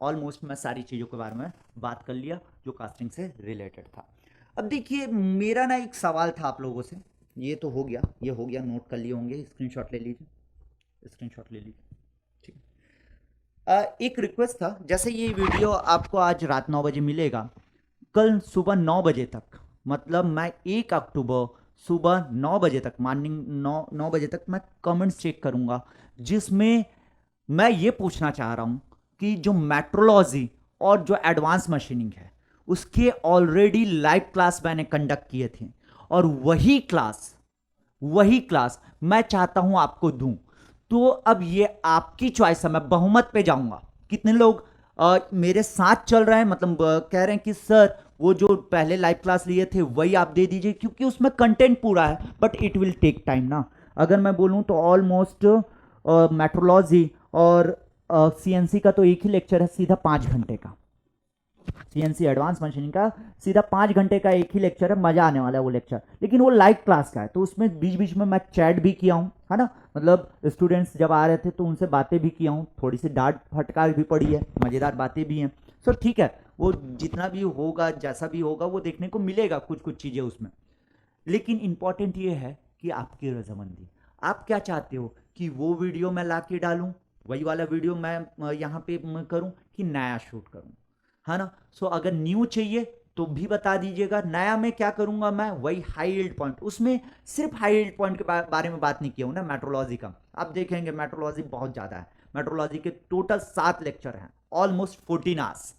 ऑलमोस्ट मैं सारी चीज़ों के बारे में बात कर लिया जो कास्टिंग से रिलेटेड था। अब देखिए मेरा ना एक सवाल था आप लोगों से, ये तो हो गया, ये हो गया, नोट कर लिए होंगे, स्क्रीनशॉट ले लीजिए, स्क्रीनशॉट ले लीजिए। ठीक, एक रिक्वेस्ट था, जैसे ये वीडियो आपको आज रात 9 बजे मिलेगा, कल सुबह 9 बजे तक, मतलब मैं 1 अक्टूबर सुबह 9 बजे तक, मॉर्निंग 9 बजे तक मैं कमेंट्स चेक करूंगा, जिसमें मैं ये पूछना चाह रहा हूं कि जो मेट्रोलॉजी और जो एडवांस मशीनिंग है उसके ऑलरेडी लाइव क्लास मैंने कंडक्ट किए थे, और वही क्लास मैं चाहता हूं आपको दूं। तो अब ये आपकी चॉइस है, मैं बहुमत पे जाऊंगा। कितने लोग मेरे साथ चल रहे हैं, मतलब कह रहे हैं कि सर वो जो पहले लाइव क्लास लिए थे वही आप दे दीजिए, क्योंकि उसमें कंटेंट पूरा है, but it will take time ना। अगर मैं बोलूं तो ऑलमोस्ट मेट्रोलॉजी और सीएनसी का तो एक ही लेक्चर है, सीधा 5 घंटे का, सीएनसी एडवांस मशीनिंग का सीधा 5 घंटे का एक ही लेक्चर है, मजा आने वाला है वो लेक्चर, लेकिन वो लाइव क्लास का है, तो उसमें बीच बीच में मैं चैट भी किया हूँ, है ना, मतलब स्टूडेंट्स जब आ रहे थे तो उनसे बातें भी किया हूँ, थोड़ी सी डांट फटकार भी पड़ी है, मजेदार बातें भी हैं। सो ठीक है, वो जितना भी होगा जैसा भी होगा वो देखने को मिलेगा, कुछ कुछ चीजें उसमें। लेकिन इंपॉर्टेंट ये है कि आपकी रजामंदी, आप क्या चाहते हो कि वो वीडियो मैं ला के डालूं, वही वाला वीडियो मैं यहाँ पे करूं, कि नया शूट करूं, है ना। सो अगर न्यू चाहिए तो भी बता दीजिएगा, नया में क्या करूंगा, मैं वही हाई यील्ड पॉइंट, उसमें सिर्फ हाई यील्ड पॉइंट के बारे में बात नहीं किया हूं ना, मेट्रोलॉजी का आप देखेंगे मेट्रोलॉजी बहुत ज्यादा है, मेट्रोलॉजी के टोटल 7 लेक्चर हैं, ऑलमोस्ट 14 आवर्स,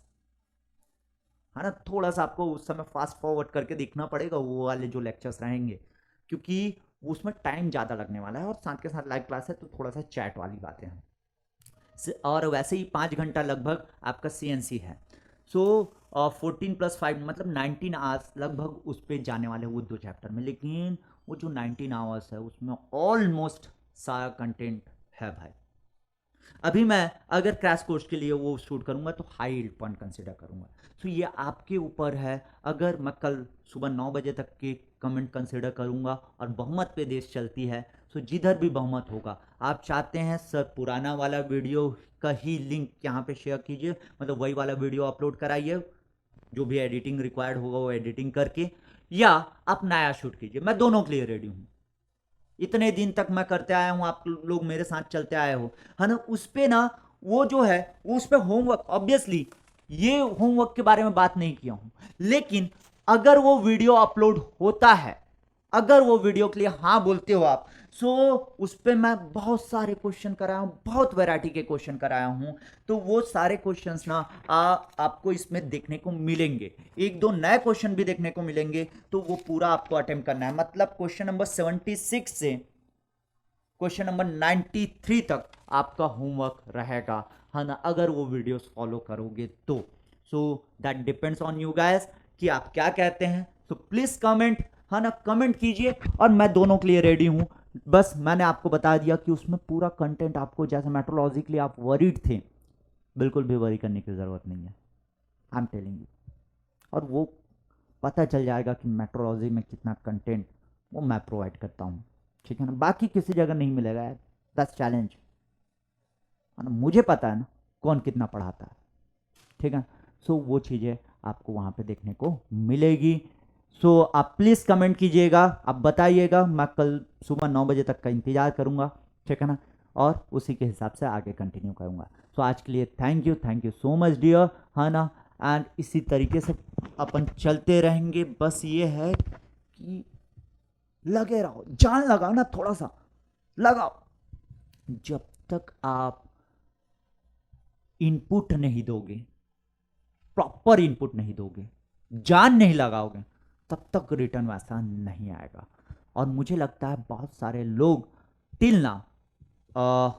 है ना। थोड़ा सा आपको उस समय फास्ट फॉरवर्ड करके देखना पड़ेगा वो वाले जो लेक्चर्स रहेंगे, क्योंकि उसमें टाइम ज़्यादा लगने वाला है, और साथ के साथ लाइव क्लास है तो थोड़ा सा चैट वाली बातें हैं, और वैसे ही 5 घंटा लगभग आपका सीएनसी है। सो 14+5 मतलब 19 आवर्स लगभग उस पर जाने वाले वो 2 चैप्टर में, लेकिन वो जो 19 आवर्स है उसमें ऑलमोस्ट सारा कंटेंट है भाई। अभी मैं अगर क्रैश कोर्स के लिए वो शूट करूंगा तो हाई यील्ड पॉइंट कंसिडर करूंगा। तो ये आपके ऊपर है, अगर मैं कल सुबह 9 बजे तक के कमेंट कंसिडर करूंगा और बहुमत पे देश चलती है, तो जिधर भी बहुमत होगा, आप चाहते हैं सर पुराना वाला वीडियो का ही लिंक यहाँ पे शेयर कीजिए, मतलब वही वाला वीडियो अपलोड कराइए, जो भी एडिटिंग रिक्वायर्ड होगा वो एडिटिंग करके, या आप नया शूट कीजिए, मैं दोनों के लिए रेडी हूँ। इतने दिन तक मैं करते आया हूं, आप लोग मेरे साथ चलते आए हो, है ना। उस पे ना वो जो है उस पे होमवर्क, ऑब्वियसली ये होमवर्क के बारे में बात नहीं किया हूं, लेकिन अगर वो वीडियो अपलोड होता है, अगर वो वीडियो के लिए हाँ बोलते हो आप, सो उस पर मैं बहुत सारे क्वेश्चन कराया हूं, बहुत वैरायटी के क्वेश्चन कराया हूं, तो वो सारे क्वेश्चंस ना आपको इसमें देखने को मिलेंगे, एक दो नए क्वेश्चन भी देखने को मिलेंगे, तो वो पूरा आपको अटेम्प्ट करना है, मतलब क्वेश्चन नंबर 76 से क्वेश्चन नंबर 93 तक आपका होमवर्क रहेगा, है ना, अगर वो वीडियोस फॉलो करोगे तो। So that depends on you guys कि आप क्या कहते हैं, तो प्लीज कमेंट, है ना, कमेंट कीजिए, और मैं दोनों के लिए रेडी हूं। बस मैंने आपको बता दिया कि उसमें पूरा कंटेंट आपको, जैसे मेट्रोलॉजी के लिए आप वरीड थे, बिल्कुल भी वरी करने की जरूरत नहीं है, आई एम टेलिंग यू, और वो पता चल जाएगा कि मेट्रोलॉजी में कितना कंटेंट वो मैं प्रोवाइड करता हूँ, ठीक है ना, बाकी किसी जगह नहीं मिलेगा यार, दैट्स चैलेंज, है ना, मुझे पता है ना कौन कितना पढ़ाता है, ठीक है। सो वो चीज़ें आपको वहाँ पे देखने को मिलेगी। सो आप प्लीज़ कमेंट कीजिएगा, आप बताइएगा, मैं कल सुबह 9 बजे तक का इंतज़ार करूँगा, ठीक है ना, और उसी के हिसाब से आगे कंटिन्यू करूँगा। सो आज के लिए thank you so much dear, है ना, एंड इसी तरीके से अपन चलते रहेंगे। बस ये है कि लगे रहो, जान लगाओ ना, थोड़ा सा लगाओ, जब तक आप इनपुट नहीं दोगे, प्रॉपर इनपुट नहीं दोगे, जान नहीं लगाओगे, तब तक रिटर्न वैसा नहीं आएगा। और मुझे लगता है बहुत सारे लोग टिल ना,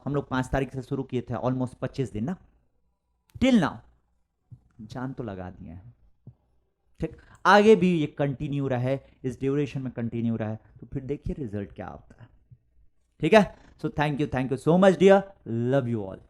हम लोग 5 तारीख से शुरू किए थे, ऑलमोस्ट 25 दिन ना, टिल ना जान तो लगा दिए हैं, ठीक, आगे भी ये कंटिन्यू रहे, इस ड्यूरेशन में कंटिन्यू रहे, तो फिर देखिए रिजल्ट क्या होता है, ठीक है। So thank you so much dear, love you all.